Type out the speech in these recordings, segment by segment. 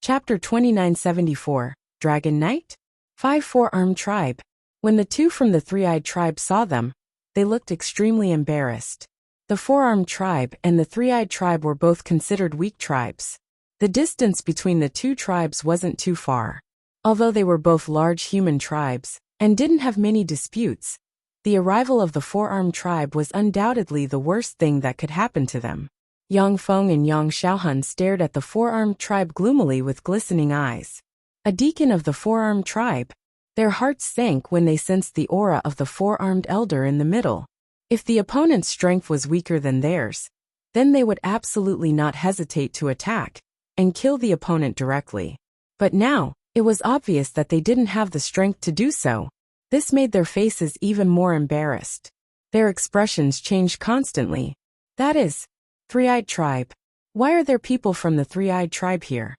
Chapter 2974, Dragon Knight? 5 Four-Armed Tribe. When the two from the three-eyed tribe saw them, they looked extremely embarrassed. The four-armed tribe and the three-eyed tribe were both considered weak tribes. The distance between the two tribes wasn't too far. Although they were both large human tribes, and didn't have many disputes, the arrival of the four-armed tribe was undoubtedly the worst thing that could happen to them. Yang Feng and Yang Xiaohun stared at the four-armed tribe gloomily with glistening eyes. A deacon of the four-armed tribe. Their hearts sank when they sensed the aura of the four-armed elder in the middle. If the opponent's strength was weaker than theirs, then they would absolutely not hesitate to attack and kill the opponent directly. But now, it was obvious that they didn't have the strength to do so. This made their faces even more embarrassed. Their expressions changed constantly. That is, Three-Eyed Tribe. Why are there people from the Three-Eyed Tribe here?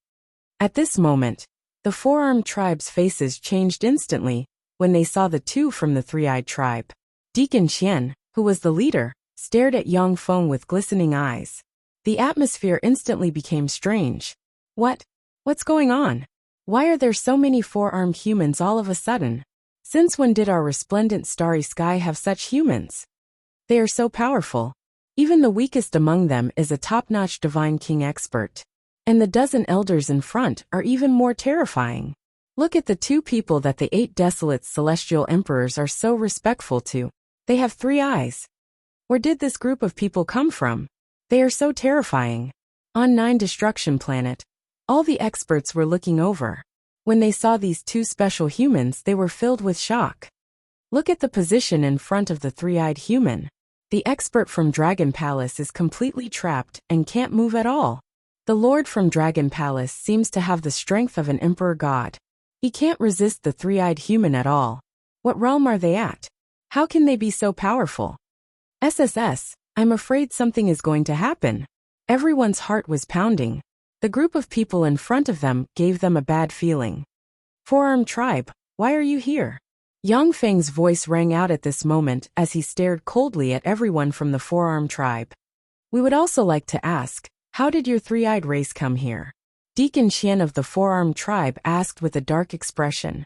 At this moment, the four-armed tribe's faces changed instantly when they saw the two from the Three-Eyed Tribe. Deacon Qian, who was the leader, stared at Yang Feng with glistening eyes. The atmosphere instantly became strange. What's going on? Why are there so many four-armed humans all of a sudden? Since when did our resplendent starry sky have such humans? They are so powerful. Even the weakest among them is a top-notch divine king expert. And the dozen elders in front are even more terrifying. Look at the two people that the 8 desolate celestial emperors are so respectful to. They have 3 eyes. Where did this group of people come from? They are so terrifying. On 9 Destruction Planet, all the experts were looking over. When they saw these 2 special humans, they were filled with shock. Look at the position in front of the three-eyed human. The expert from Dragon Palace is completely trapped and can't move at all. The Lord from Dragon Palace seems to have the strength of an emperor god. He can't resist the three-eyed human at all. What realm are they at? How can they be so powerful? SSS, I'm afraid something is going to happen. Everyone's heart was pounding. The group of people in front of them gave them a bad feeling. Four-Armed Tribe, why are you here? Yang Feng's voice rang out at this moment as he stared coldly at everyone from the Four-Armed Tribe. We would also like to ask, how did your three-eyed race come here? Deacon Qian of the Four-Armed Tribe asked with a dark expression.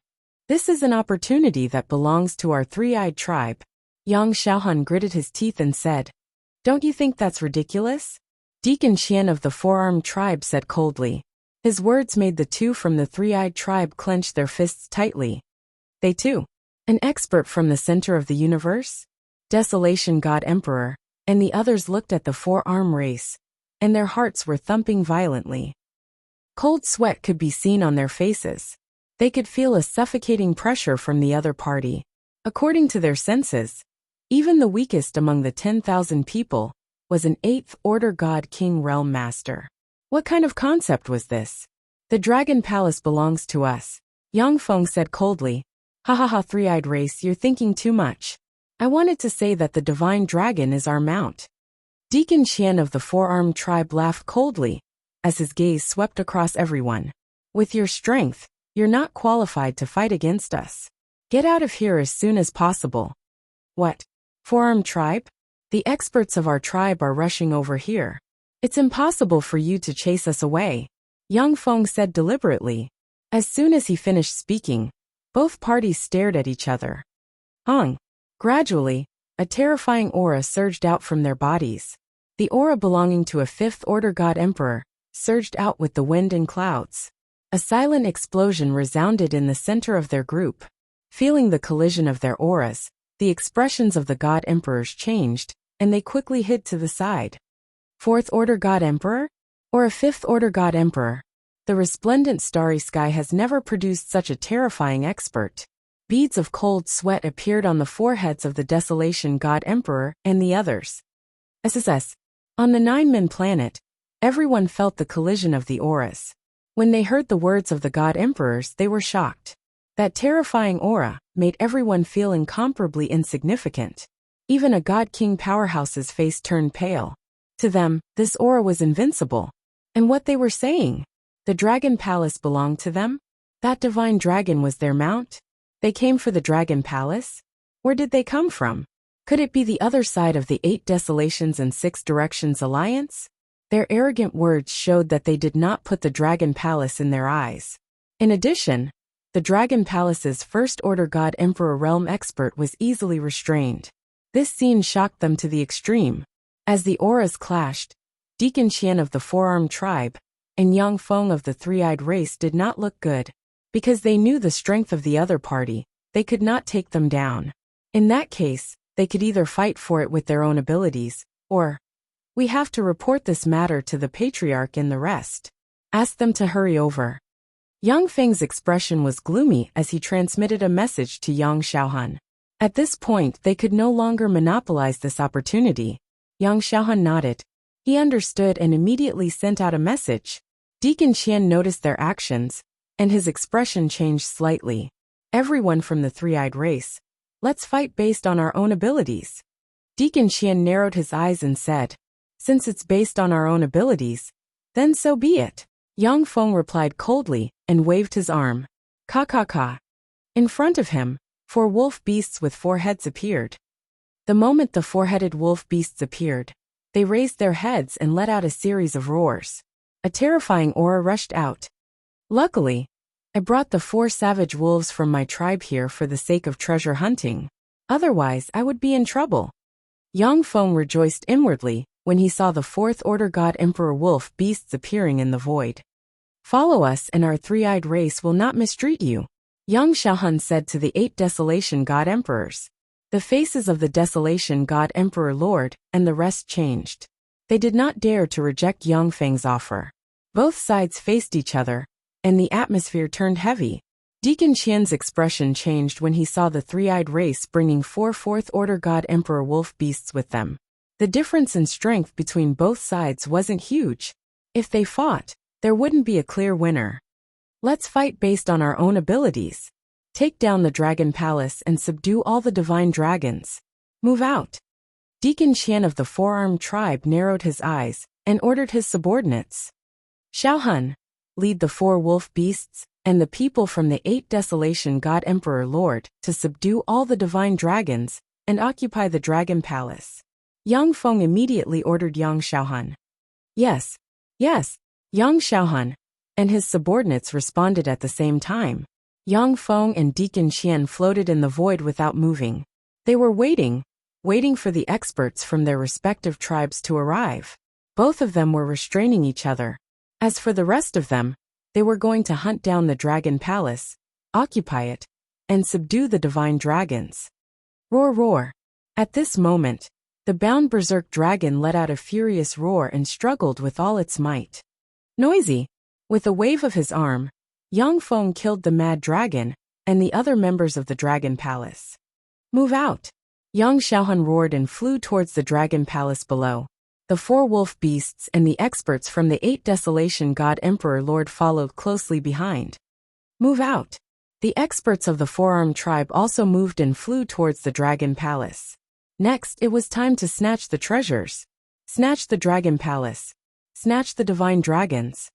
This is an opportunity that belongs to our three-eyed tribe. Yang Xiaohun gritted his teeth and said, Don't you think that's ridiculous? Deacon Qian of the Four-Armed Tribe said coldly. His words made the two from the three-eyed tribe clench their fists tightly. They too. An expert from the center of the universe? Desolation God Emperor, and the others looked at the four-arm race, and their hearts were thumping violently. Cold sweat could be seen on their faces. They could feel a suffocating pressure from the other party. According to their senses, even the weakest among the 10,000 people was an 8th Order God King Realm Master. What kind of concept was this? The Dragon Palace belongs to us, Yang Feng said coldly. Ha ha ha, three-eyed race, you're thinking too much. I wanted to say that the divine dragon is our mount. Deacon Qian of the Four-Armed Tribe laughed coldly, as his gaze swept across everyone. With your strength, you're not qualified to fight against us. Get out of here as soon as possible. What? Four-Armed Tribe? The experts of our tribe are rushing over here. It's impossible for you to chase us away, Yang Feng said deliberately. As soon as he finished speaking, both parties stared at each other. Gradually, a terrifying aura surged out from their bodies. The aura belonging to a 5th Order God Emperor surged out with the wind and clouds. A silent explosion resounded in the center of their group. Feeling the collision of their auras, the expressions of the God Emperors changed, and they quickly hid to the side. 4th Order God Emperor? Or a 5th Order God Emperor? The resplendent starry sky has never produced such a terrifying expert. Beads of cold sweat appeared on the foreheads of the Desolation God Emperor and the others. SSS. On the 9-Man planet, everyone felt the collision of the auras. When they heard the words of the God Emperors, they were shocked. That terrifying aura made everyone feel incomparably insignificant. Even a God King powerhouse's face turned pale. To them, this aura was invincible. And what they were saying? The Dragon Palace belonged to them? That divine dragon was their mount? They came for the Dragon Palace? Where did they come from? Could it be the other side of the 8 Desolations and 6 Directions Alliance? Their arrogant words showed that they did not put the Dragon Palace in their eyes. In addition, the Dragon Palace's First Order God Emperor Realm expert was easily restrained. This scene shocked them to the extreme. As the auras clashed, Deacon Qian of the Four-Armed Tribe and Yang Feng of the Three-Eyed Race did not look good. Because they knew the strength of the other party, they could not take them down. In that case, they could either fight for it with their own abilities, or, "We have to report this matter to the Patriarch and the rest. Ask them to hurry over." Yang Feng's expression was gloomy as he transmitted a message to Yang Xiaohan. At this point, they could no longer monopolize this opportunity. Yang Xiaohan nodded. He understood and immediately sent out a message. Deacon Qian noticed their actions, and his expression changed slightly. "Everyone from the Three-Eyed Race, let's fight based on our own abilities." Deacon Qian narrowed his eyes and said, "Since it's based on our own abilities, then so be it." Yang Feng replied coldly and waved his arm. "Ka ka ka." In front of him, 4 wolf beasts with 4 heads appeared. The moment the 4-headed wolf beasts appeared, they raised their heads and let out a series of roars. A terrifying aura rushed out. "Luckily, I brought the 4 savage wolves from my tribe here for the sake of treasure hunting. Otherwise, I would be in trouble." Yang Feng rejoiced inwardly when he saw the 4th Order God Emperor wolf beasts appearing in the void. "Follow us and our Three-Eyed Race will not mistreat you," Yang Xiaohan said to the 8 Desolation God Emperors. The faces of the Desolation God Emperor Lord and the rest changed. They did not dare to reject Yang Feng's offer. Both sides faced each other, and the atmosphere turned heavy. Deacon Qian's expression changed when he saw the Three-Eyed Race bringing 4 4th Order God Emperor wolf beasts with them. The difference in strength between both sides wasn't huge. If they fought, there wouldn't be a clear winner. "Let's fight based on our own abilities. Take down the Dragon Palace and subdue all the divine dragons. Move out." Deacon Qian of the Four-Armed Tribe narrowed his eyes and ordered his subordinates. "Xiaohan, lead the 4 wolf beasts and the people from the 8 Desolation God Emperor Lord to subdue all the divine dragons and occupy the Dragon Palace." Yang Feng immediately ordered Yang Xiaohan. "Yes, yes." Yang Xiaohan and his subordinates responded at the same time. Yang Feng and Deacon Qian floated in the void without moving. They were waiting for the experts from their respective tribes to arrive. Both of them were restraining each other. As for the rest of them, they were going to hunt down the Dragon Palace, occupy it, and subdue the divine dragons. Roar, roar. At this moment, the bound berserk dragon let out a furious roar and struggled with all its might. Noisy. With a wave of his arm, Yang Feng killed the mad dragon and the other members of the Dragon Palace. "Move out." Yang Xiaohan roared and flew towards the Dragon Palace below. The 4 wolf beasts and the experts from the 8 Desolation God Emperor Lord followed closely behind. "Move out." The experts of the Four-Armed Tribe also moved and flew towards the Dragon Palace. Next, it was time to snatch the treasures. Snatch the Dragon Palace. Snatch the divine dragons.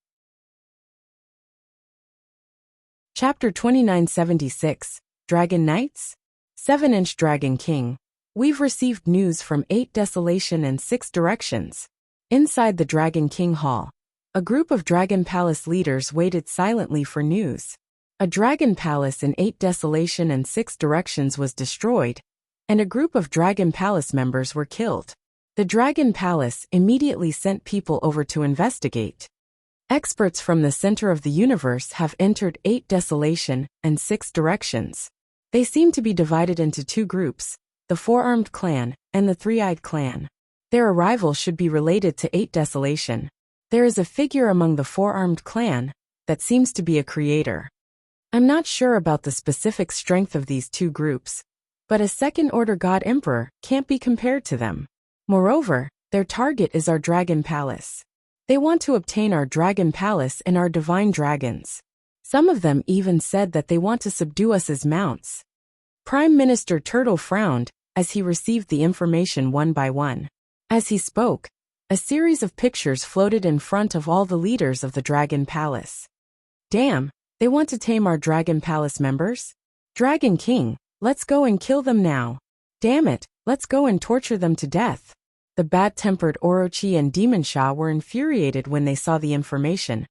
Chapter 2976, Dragon Knights? 7-inch Dragon King. We've received news from 8 Desolation and 6 Directions. Inside the Dragon King Hall, a group of Dragon Palace leaders waited silently for news. A Dragon Palace in 8 Desolation and 6 Directions was destroyed, and a group of Dragon Palace members were killed. The Dragon Palace immediately sent people over to investigate. Experts from the center of the universe have entered 8 Desolation and 6 Directions. They seem to be divided into 2 groups, the Four-Armed Clan and the Three-Eyed Clan. Their arrival should be related to 8 Desolation. There is a figure among the Four-Armed Clan that seems to be a creator. I'm not sure about the specific strength of these 2 groups, but a second-order God Emperor can't be compared to them. Moreover, their target is our Dragon Palace. They want to obtain our Dragon Palace and our divine dragons. Some of them even said that they want to subdue us as mounts. Prime Minister Turtle frowned as he received the information one by one. As he spoke, a series of pictures floated in front of all the leaders of the Dragon Palace. Damn, they want to tame our Dragon Palace members? Dragon King, let's go and kill them now. Damn it, let's go and torture them to death. The bad-tempered Orochi and Demonsha were infuriated when they saw the information,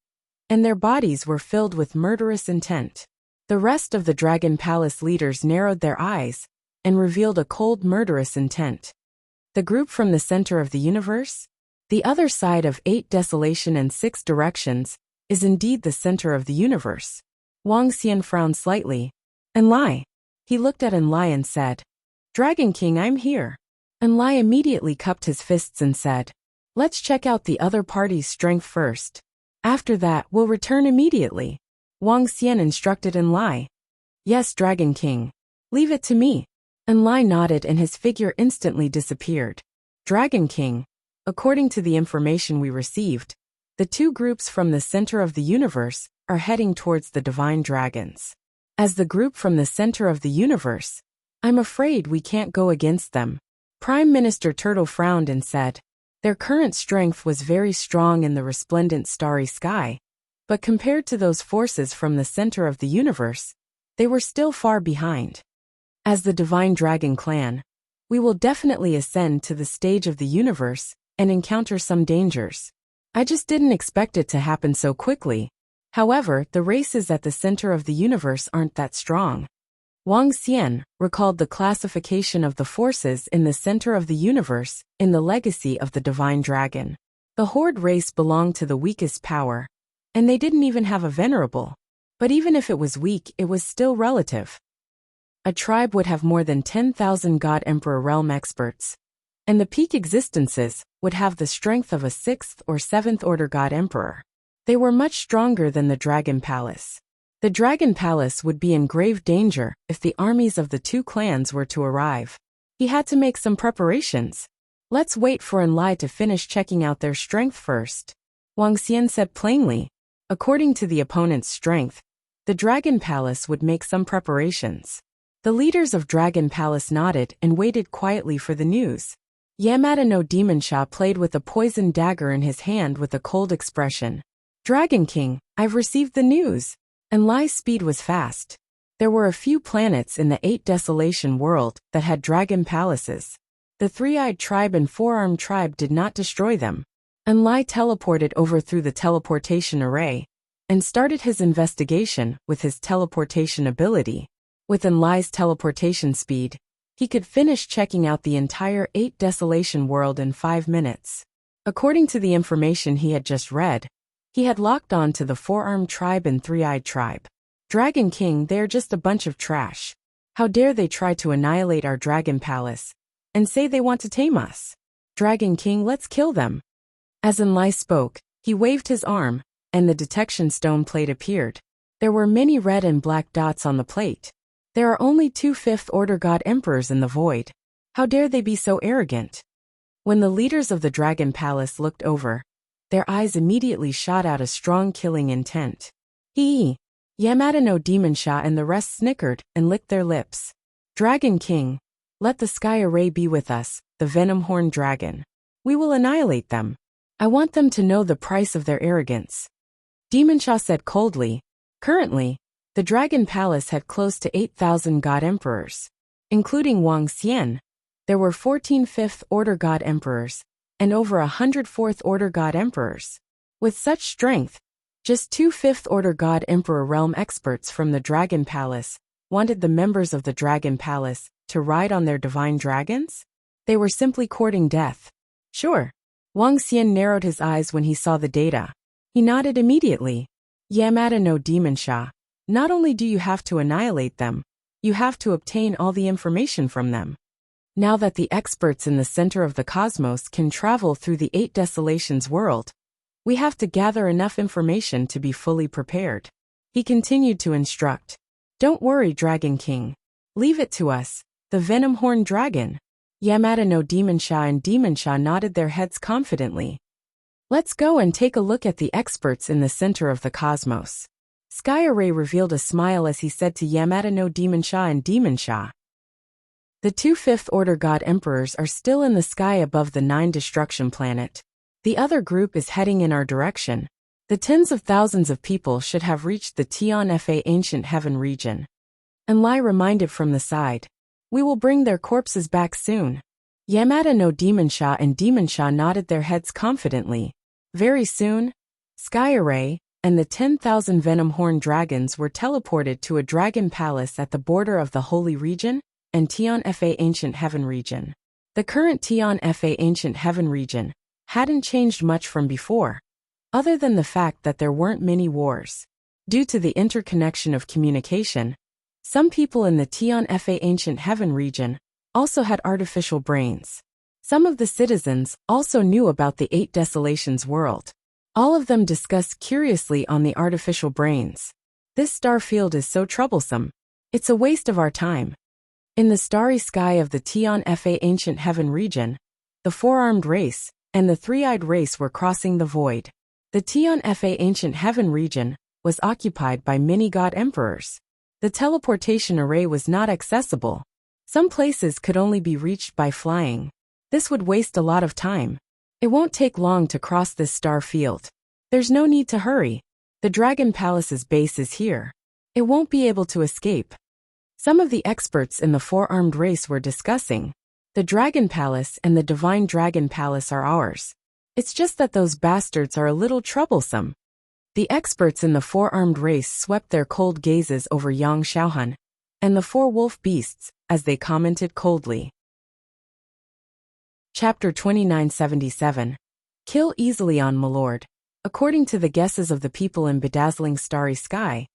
and their bodies were filled with murderous intent. The rest of the Dragon Palace leaders narrowed their eyes and revealed a cold, murderous intent. The group from the center of the universe, the other side of 8 desolation and 6 directions, is indeed the center of the universe. Wang Xian frowned slightly. Enlai. He looked at Enlai and said, Dragon King, I'm here. Enlai immediately cupped his fists and said, Let's check out the other party's strength first. After that, we'll return immediately. Wang Xian instructed Enlai. Yes, Dragon King. Leave it to me. Enlai nodded and his figure instantly disappeared. Dragon King, according to the information we received, the 2 groups from the center of the universe are heading towards the divine dragons. As the group from the center of the universe, I'm afraid we can't go against them. Prime Minister Turtle frowned and said, Their current strength was very strong in the resplendent starry sky, but compared to those forces from the center of the universe, they were still far behind. As the Divine Dragon Clan, we will definitely ascend to the stage of the universe and encounter some dangers. I just didn't expect it to happen so quickly. However, the races at the center of the universe aren't that strong. Wang Xian recalled the classification of the forces in the center of the universe in the legacy of the Divine Dragon. The Horde race belonged to the weakest power, and they didn't even have a venerable. But even if it was weak, it was still relative. A tribe would have more than 10,000 God Emperor realm experts, and the peak existences would have the strength of a 6th or 7th order God Emperor. They were much stronger than the Dragon Palace. The Dragon Palace would be in grave danger if the armies of the 2 clans were to arrive. He had to make some preparations. Let's wait for Enlai to finish checking out their strength first. Wang Xian said plainly. According to the opponent's strength, the Dragon Palace would make some preparations. The leaders of Dragon Palace nodded and waited quietly for the news. Yamada no Demonsha played with a poisoned dagger in his hand with a cold expression. Dragon King, I've received the news. Enlai's speed was fast. There were a few planets in the 8 desolation world that had dragon palaces. The 3-eyed tribe and 4-armed tribe did not destroy them. Enlai teleported over through the teleportation array and started his investigation with his teleportation ability. With Enlai's teleportation speed, he could finish checking out the entire 8 desolation world in 5 minutes. According to the information he had just read, he had locked on to the 4-armed tribe and 3-eyed tribe. Dragon King, they're just a bunch of trash. How dare they try to annihilate our Dragon Palace and say they want to tame us? Dragon King, let's kill them. As Enlai spoke, he waved his arm, and the detection stone plate appeared. There were many red and black dots on the plate. There are only 2 5th order God Emperors in the void. How dare they be so arrogant? When the leaders of the Dragon Palace looked over, their eyes immediately shot out a strong killing intent. Yamada no Demonsha and the rest snickered and licked their lips. Dragon King, let the sky array be with us, the venom-horned dragon. We will annihilate them. I want them to know the price of their arrogance. Demonsha said coldly. Currently, the Dragon Palace had close to 8,000 God Emperors. Including Wang Xian, there were 14 5th order God Emperors, and over 100 4th order God Emperors. With such strength, just 2 5th order God Emperor realm experts from the Dragon Palace wanted the members of the Dragon Palace to ride on their divine dragons? They were simply courting death. Sure. Wang Xian narrowed his eyes when he saw the data. He nodded immediately. Yamada no Demonsha, not only do you have to annihilate them, you have to obtain all the information from them. Now that the experts in the center of the cosmos can travel through the 8 desolations world, we have to gather enough information to be fully prepared. He continued to instruct. Don't worry, Dragon King. Leave it to us, the venom-horned dragon. Yamada no Demonsha and Demonsha nodded their heads confidently. Let's go and take a look at the experts in the center of the cosmos. Sky Array revealed a smile as he said to Yamada no Demonsha and Demonsha. The 2 5th order God Emperors are still in the sky above the 9 destruction planet. The other group is heading in our direction. The tens of thousands of people should have reached the Tian Fa ancient heaven region. Enlai reminded from the side. We will bring their corpses back soon. Yamada no Demonsha and Demonsha nodded their heads confidently. Very soon, Sky Array and the 10,000 venom-horn dragons were teleported to a dragon palace at the border of the Holy Region and Tian Fa Ancient Heaven Region. The current Tian Fa Ancient Heaven Region hadn't changed much from before, other than the fact that there weren't many wars. Due to the interconnection of communication, some people in the Tian Fa Ancient Heaven Region also had artificial brains. Some of the citizens also knew about the 8 Desolations world. All of them discussed curiously on the artificial brains. This star field is so troublesome. It's a waste of our time. In the starry sky of the Tian Fa Ancient Heaven region, the 4-armed race and the 3-eyed race were crossing the void. The Tian Fa Ancient Heaven region was occupied by many god emperors. The teleportation array was not accessible. Some places could only be reached by flying. This would waste a lot of time. It won't take long to cross this star field. There's no need to hurry. The Dragon Palace's base is here. It won't be able to escape. Some of the experts in the 4-armed race were discussing. The Dragon Palace and the Divine Dragon Palace are ours. It's just that those bastards are a little troublesome. The experts in the 4-armed race swept their cold gazes over Yang Xiaohan and the 4 wolf beasts as they commented coldly. Chapter 2977. Kill easily on Milord. According to the guesses of the people in bedazzling starry sky,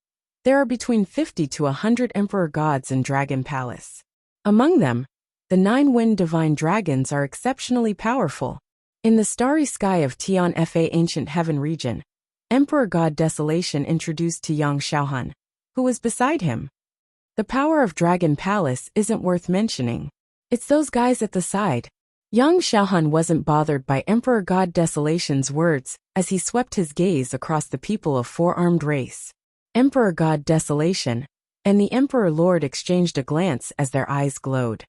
there are between 50 to 100 emperor gods in Dragon Palace. Among them, the 9-wind divine dragons are exceptionally powerful. In the starry sky of Tian Fa Ancient Heaven region, Emperor God Desolation introduced to Yang Xiaohan, who was beside him. The power of Dragon Palace isn't worth mentioning. It's those guys at the side. Yang Xiaohan wasn't bothered by Emperor God Desolation's words as he swept his gaze across the people of 4-armed race. Emperor God Desolation and the Emperor Lord exchanged a glance as their eyes glowed.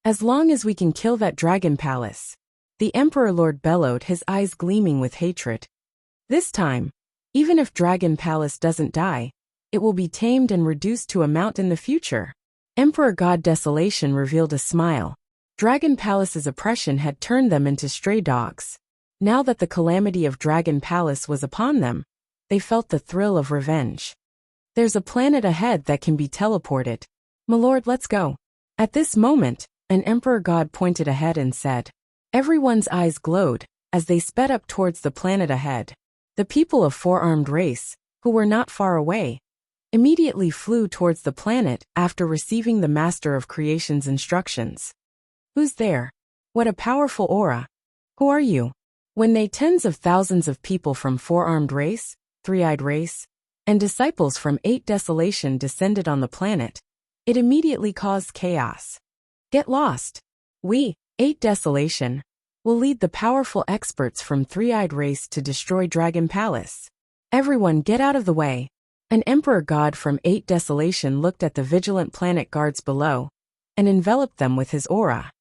As long as we can kill that Dragon Palace, the Emperor Lord bellowed, his eyes gleaming with hatred. This time, even if Dragon Palace doesn't die, it will be tamed and reduced to a mount in the future. Emperor God Desolation revealed a smile. Dragon Palace's oppression had turned them into stray dogs. Now that the calamity of Dragon Palace was upon them, they felt the thrill of revenge. There's a planet ahead that can be teleported. Milord, let's go. At this moment, an Emperor God pointed ahead and said. Everyone's eyes glowed as they sped up towards the planet ahead. The people of 4-armed race, who were not far away, immediately flew towards the planet after receiving the Master of Creation's instructions. Who's there? What a powerful aura. Who are you? When they tens of thousands of people from 4-armed race, 3-eyed race, and disciples from 8 Desolation descended on the planet, it immediately caused chaos. Get lost. We, 8 Desolation, will lead the powerful experts from 3-eyed race to destroy Dragon Palace. Everyone get out of the way. An Emperor God from 8 Desolation looked at the vigilant planet guards below and enveloped them with his aura.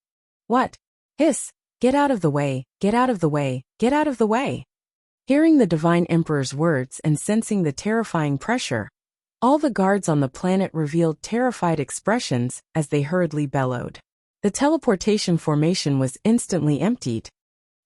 What? Hiss! Get out of the way, get out of the way, get out of the way! Hearing the Divine Emperor's words and sensing the terrifying pressure, all the guards on the planet revealed terrified expressions as they hurriedly bellowed. The teleportation formation was instantly emptied.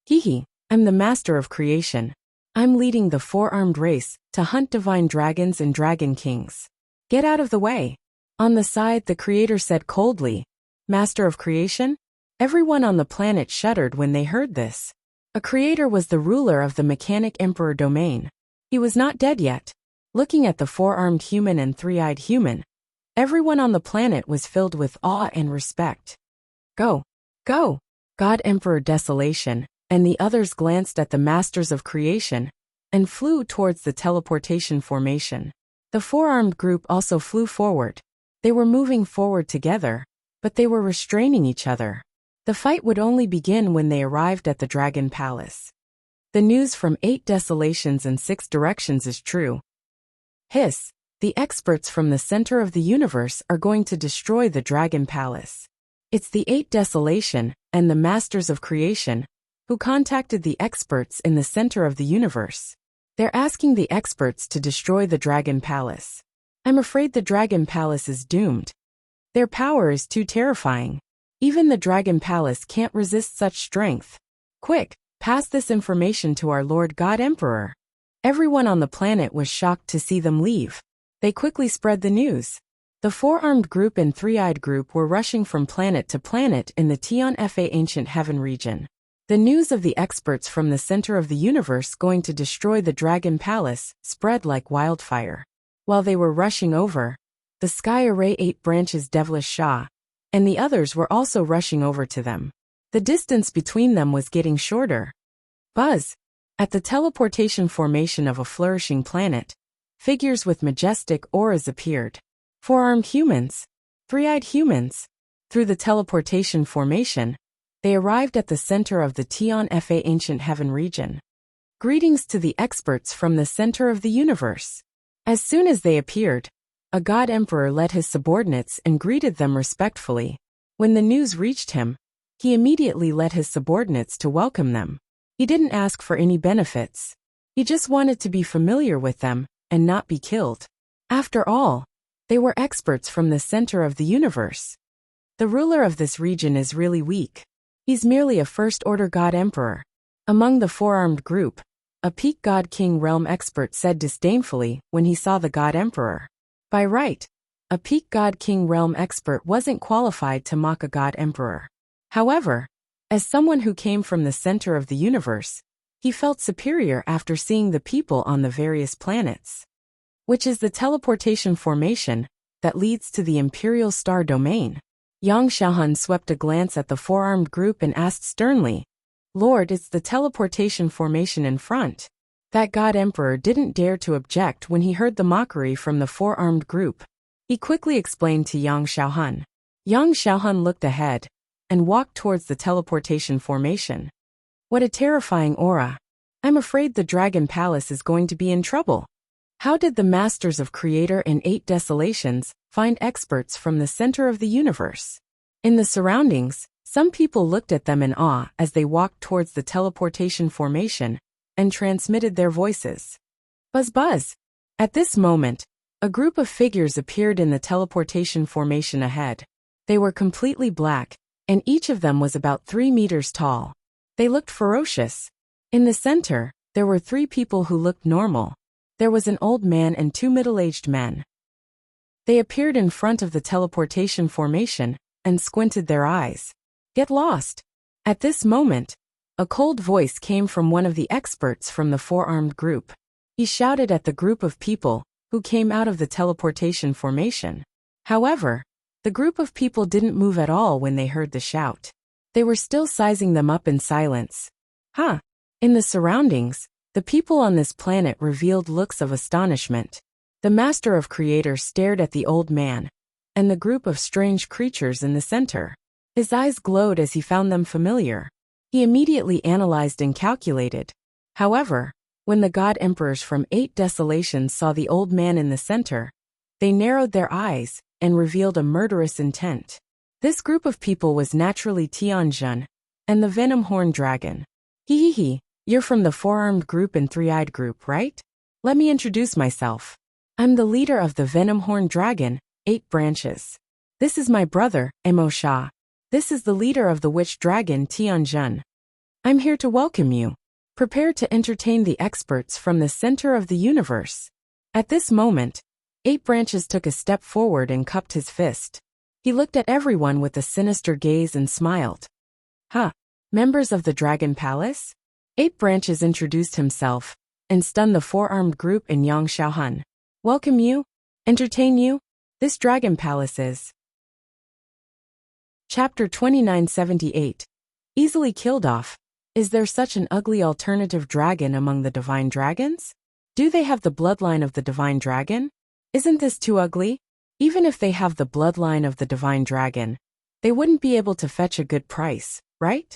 Hee, I'm the Master of Creation. I'm leading the 4-armed race to hunt divine dragons and dragon kings. Get out of the way. On the side, the Creator said coldly, Master of Creation? Everyone on the planet shuddered when they heard this. A Creator was the ruler of the Mechanic Emperor domain. He was not dead yet. Looking at the 4-armed human and 3-eyed human, everyone on the planet was filled with awe and respect. Go! Go! God Emperor Desolation and the others glanced at the Masters of Creation and flew towards the teleportation formation. The 4-armed group also flew forward. They were moving forward together, but they were restraining each other. The fight would only begin when they arrived at the Dragon Palace. The news from 8 Desolations and 6 directions is true. Hiss! The experts from the center of the universe are going to destroy the Dragon Palace. It's the 8 Desolation and the Masters of Creation who contacted the experts in the center of the universe. They're asking the experts to destroy the Dragon Palace. I'm afraid the Dragon Palace is doomed. Their power is too terrifying. Even the Dragon Palace can't resist such strength. Quick, pass this information to our Lord God Emperor. Everyone on the planet was shocked to see them leave. They quickly spread the news. The four-armed group and three-eyed group were rushing from planet to planet in the Tian-Fa ancient heaven region. The news of the experts from the center of the universe going to destroy the Dragon Palace spread like wildfire. While they were rushing over, the Sky Array 8 branches Devilish Shah, and the others were also rushing over to them. The distance between them was getting shorter. Buzz! At the teleportation formation of a flourishing planet, figures with majestic auras appeared. Four-armed humans. Three-eyed humans. Through the teleportation formation, they arrived at the center of the Tian-Fa ancient heaven region. Greetings to the experts from the center of the universe. As soon as they appeared, a god emperor led his subordinates and greeted them respectfully. When the news reached him, he immediately led his subordinates to welcome them. He didn't ask for any benefits. He just wanted to be familiar with them and not be killed. After all, they were experts from the center of the universe. The ruler of this region is really weak. He's merely a first-order god emperor. Among the four-armed group, a peak god king realm expert said disdainfully when he saw the god emperor. By right, a peak god king realm expert wasn't qualified to mock a god emperor. However, as someone who came from the center of the universe, he felt superior after seeing the people on the various planets, which is the teleportation formation that leads to the Imperial Star Domain. Yang Xiaohan swept a glance at the four-armed group and asked sternly, "Lord, it's the teleportation formation in front." That god emperor didn't dare to object when he heard the mockery from the four-armed group. He quickly explained to Yang Xiaohan. Yang Xiaohan looked ahead and walked towards the teleportation formation. What a terrifying aura. I'm afraid the Dragon Palace is going to be in trouble. How did the Masters of Creator and 8 Desolations find experts from the center of the universe? In the surroundings, some people looked at them in awe as they walked towards the teleportation formation and transmitted their voices. Buzz buzz! At this moment, a group of figures appeared in the teleportation formation ahead. They were completely black, and each of them was about 3 meters tall. They looked ferocious. In the center, there were 3 people who looked normal. There was an old man and 2 middle-aged men. They appeared in front of the teleportation formation and squinted their eyes. Get lost! At this moment, a cold voice came from one of the experts from the four-armed group. He shouted at the group of people who came out of the teleportation formation. However, the group of people didn't move at all when they heard the shout. They were still sizing them up in silence. Huh! In the surroundings, the people on this planet revealed looks of astonishment. The Master of Creator stared at the old man and the group of strange creatures in the center. His eyes glowed as he found them familiar. He immediately analyzed and calculated. However, when the god emperors from 8 Desolations saw the old man in the center, they narrowed their eyes and revealed a murderous intent. This group of people was naturally Tianjun and the Venom Horn Dragon. Hee, you're from the four-armed group and three-eyed group, right? Let me introduce myself. I'm the leader of the Venom Horn Dragon, 8 branches. This is my brother, Emo Sha. This is the leader of the Witch Dragon, Tianjun. I'm here to welcome you. Prepare to entertain the experts from the center of the universe. At this moment, 8 branches took a step forward and cupped his fist. He looked at everyone with a sinister gaze and smiled. Huh, members of the Dragon Palace? 8 branches introduced himself and stunned the four-armed group in Yang Xiaohan. Welcome you? Entertain you? This Dragon Palace is. Chapter 2978. Easily killed off. Is there such an ugly alternative dragon among the divine dragons? Do they have the bloodline of the divine dragon? Isn't this too ugly? Even if they have the bloodline of the divine dragon, they wouldn't be able to fetch a good price, right?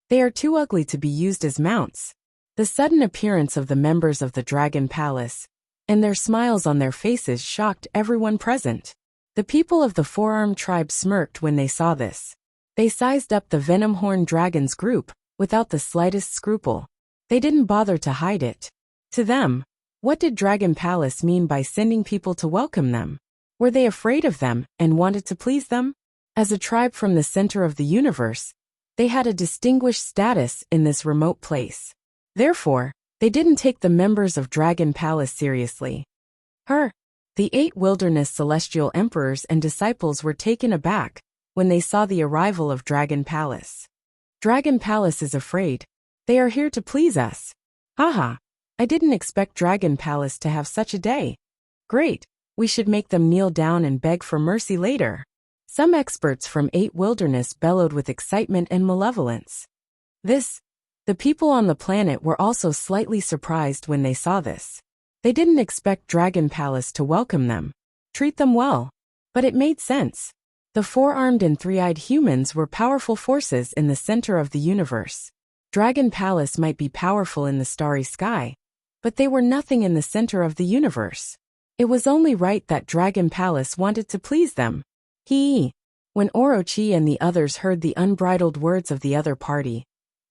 They are too ugly to be used as mounts. The sudden appearance of the members of the Dragon Palace and their smiles on their faces shocked everyone present. The people of the four-armed tribe smirked when they saw this. They sized up the Venom Horn Dragon's group without the slightest scruple. They didn't bother to hide it. To them, what did Dragon Palace mean by sending people to welcome them? Were they afraid of them and wanted to please them? As a tribe from the center of the universe, they had a distinguished status in this remote place. Therefore, they didn't take the members of Dragon Palace seriously. The 8 wilderness celestial emperors and disciples were taken aback when they saw the arrival of Dragon Palace. Dragon Palace is afraid. They are here to please us. Haha, I didn't expect Dragon Palace to have such a day. Great, we should make them kneel down and beg for mercy later. Some experts from 8 wilderness bellowed with excitement and malevolence. The people on the planet were also slightly surprised when they saw this. They didn't expect Dragon Palace to welcome them, treat them well. But it made sense. The 4-armed and 3-eyed humans were powerful forces in the center of the universe. Dragon Palace might be powerful in the starry sky, but they were nothing in the center of the universe. It was only right that Dragon Palace wanted to please them. When Orochi and the others heard the unbridled words of the other party,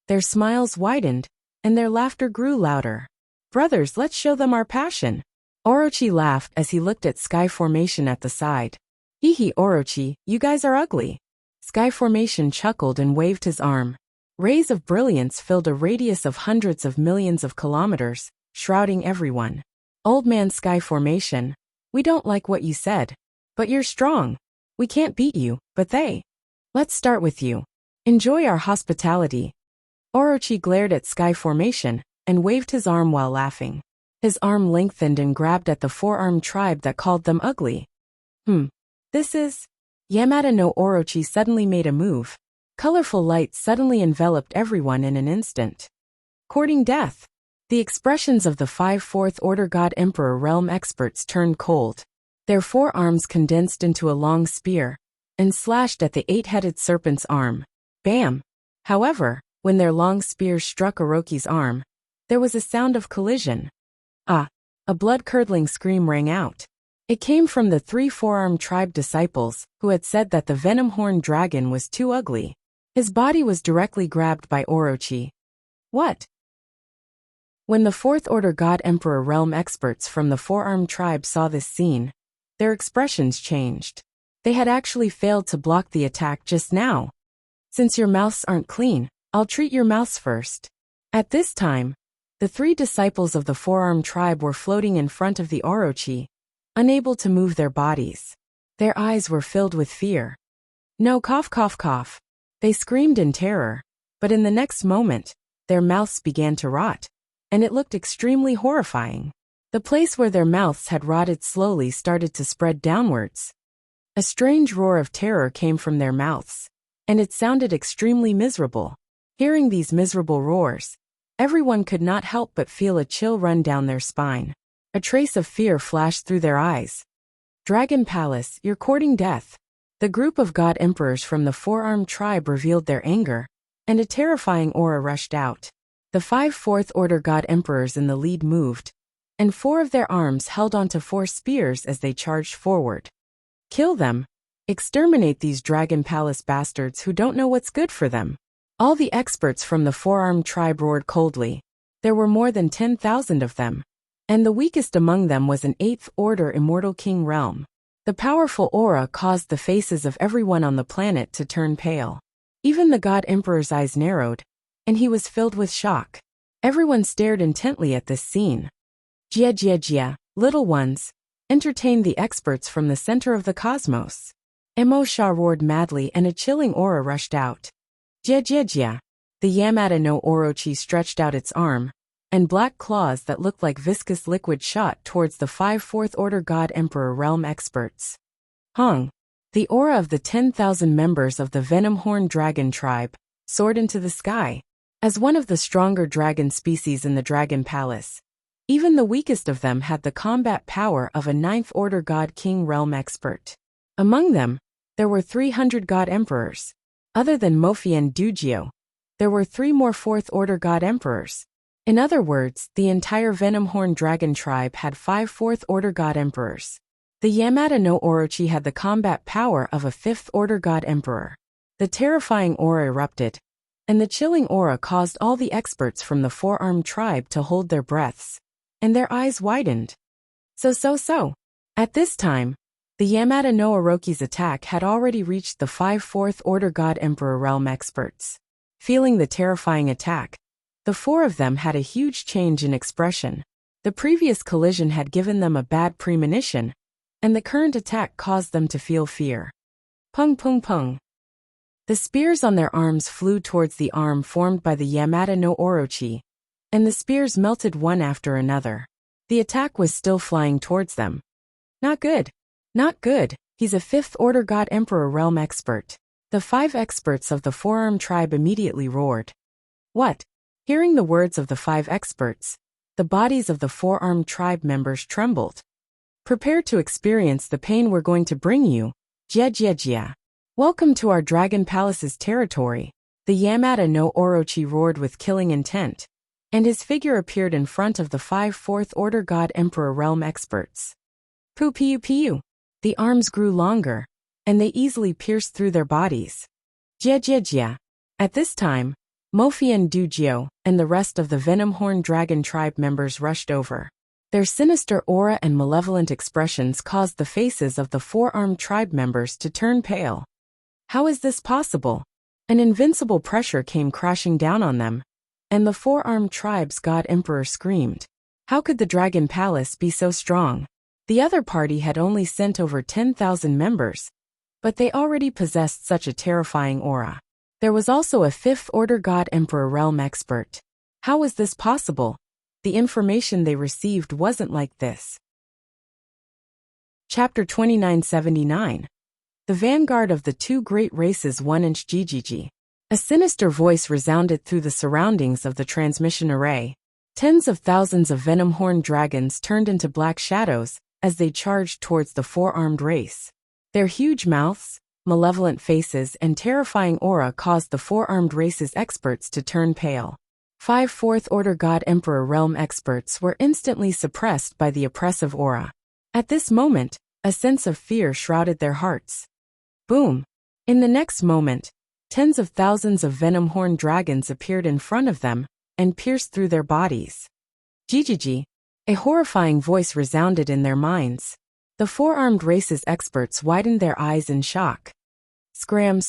their smiles widened, and their laughter grew louder. Brothers, let's show them our passion. Orochi laughed as he looked at Sky Formation at the side. Orochi, you guys are ugly. Sky Formation chuckled and waved his arm. Rays of brilliance filled a radius of hundreds of millions of kilometers, shrouding everyone. Old man Sky Formation, we don't like what you said. But you're strong. We can't beat you, but they. Let's start with you. Enjoy our hospitality. Orochi glared at Sky Formation and waved his arm while laughing. His arm lengthened and grabbed at the 4-armed tribe that called them ugly. This is... Yamada no Orochi suddenly made a move. Colorful light suddenly enveloped everyone in an instant. Courting death. The expressions of the 5 Fourth Order God Emperor realm experts turned cold. Their 4 arms condensed into a long spear and slashed at the 8-headed serpent's arm. Bam! However, when their long spears struck Orochi's arm, there was a sound of collision. A blood-curdling scream rang out. It came from the 3 4-armed tribe disciples who had said that the venom-horned dragon was too ugly. His body was directly grabbed by Orochi. What? When the 4th Order God Emperor realm experts from the 4-armed tribe saw this scene, their expressions changed. They had actually failed to block the attack just now. Since your mouths aren't clean, I'll treat your mouths first. At this time, the 3 disciples of the 4-armed tribe were floating in front of the Orochi, unable to move their bodies. Their eyes were filled with fear. No, cough, cough, cough. They screamed in terror, but in the next moment, their mouths began to rot, and it looked extremely horrifying. The place where their mouths had rotted slowly started to spread downwards. A strange roar of terror came from their mouths, and it sounded extremely miserable. Hearing these miserable roars, everyone could not help but feel a chill run down their spine. A trace of fear flashed through their eyes. Dragon Palace, you're courting death. The group of God Emperors from the 4-armed tribe revealed their anger, and a terrifying aura rushed out. The 5 Fourth Order God Emperors in the lead moved, and 4 of their arms held onto 4 spears as they charged forward. Kill them. Exterminate these Dragon Palace bastards who don't know what's good for them. All the experts from the 4-armed tribe roared coldly. There were more than 10,000 of them, and the weakest among them was an 8th Order Immortal King realm. The powerful aura caused the faces of everyone on the planet to turn pale. Even the God Emperor's eyes narrowed, and he was filled with shock. Everyone stared intently at this scene. Jia, little ones, entertained the experts from the center of the cosmos. Emo Sha roared madly and a chilling aura rushed out. Jia. The Yamada no Orochi stretched out its arm, and black claws that looked like viscous liquid shot towards the 5 Fourth Order God Emperor realm experts. Hong, the aura of the 10,000 members of the venom-horned dragon tribe, soared into the sky. As one of the stronger dragon species in the Dragon Palace, even the weakest of them had the combat power of a 9th Order God King realm expert. Among them, there were 300 God Emperors. Other than Mofi and Dujio, there were 3 more 4th Order God Emperors. In other words, the entire venom-horned dragon tribe had 5 4th Order God Emperors. The Yamada no Orochi had the combat power of a 5th Order God Emperor. The terrifying aura erupted, and the chilling aura caused all the experts from the 4-armed tribe to hold their breaths, and their eyes widened. So. At this time, The Yamada no Orochi's attack had already reached the 5 Fourth Order God Emperor realm experts. Feeling the terrifying attack, the four of them had a huge change in expression. The previous collision had given them a bad premonition, and the current attack caused them to feel fear. Pung pung pung. The spears on their arms flew towards the arm formed by the Yamada no Orochi, and the spears melted one after another. The attack was still flying towards them. Not good. Not good. He's a 5th Order God Emperor realm expert. The 5 experts of the Four-Armed Tribe immediately roared. What? Hearing the words of the 5 experts, the bodies of the Four-Armed Tribe members trembled. Prepare to experience the pain we're going to bring you. Jia. Welcome to our Dragon Palace's territory. The Yamada no Orochi roared with killing intent, and his figure appeared in front of the 5 Fourth Order God Emperor realm experts. Pew. The arms grew longer, and they easily pierced through their bodies. Jia. At this time, Mofi and Dujio and the rest of the Venomhorn Dragon Tribe members rushed over. Their sinister aura and malevolent expressions caused the faces of the Four-Armed Tribe members to turn pale. How is this possible? An invincible pressure came crashing down on them, and the Four-Armed Tribe's God Emperor screamed. How could the Dragon Palace be so strong? The other party had only sent over 10,000 members, but they already possessed such a terrifying aura. There was also a 5th Order God Emperor realm expert. How was this possible? The information they received wasn't like this. Chapter 2979. The vanguard of the 2 great races 1-inch GGG. A sinister voice resounded through the surroundings of the transmission array. Tens of thousands of Venomhorn dragons turned into black shadows as they charged towards the Four-Armed race. Their huge mouths, malevolent faces, and terrifying aura caused the Four-Armed race's experts to turn pale. 5 Fourth Order God Emperor realm experts were instantly suppressed by the oppressive aura. At this moment, a sense of fear shrouded their hearts. Boom! In the next moment, tens of thousands of Venomhorn dragons appeared in front of them and pierced through their bodies. GGG! A horrifying voice resounded in their minds. The Four-Armed race's experts widened their eyes in shock. Scram.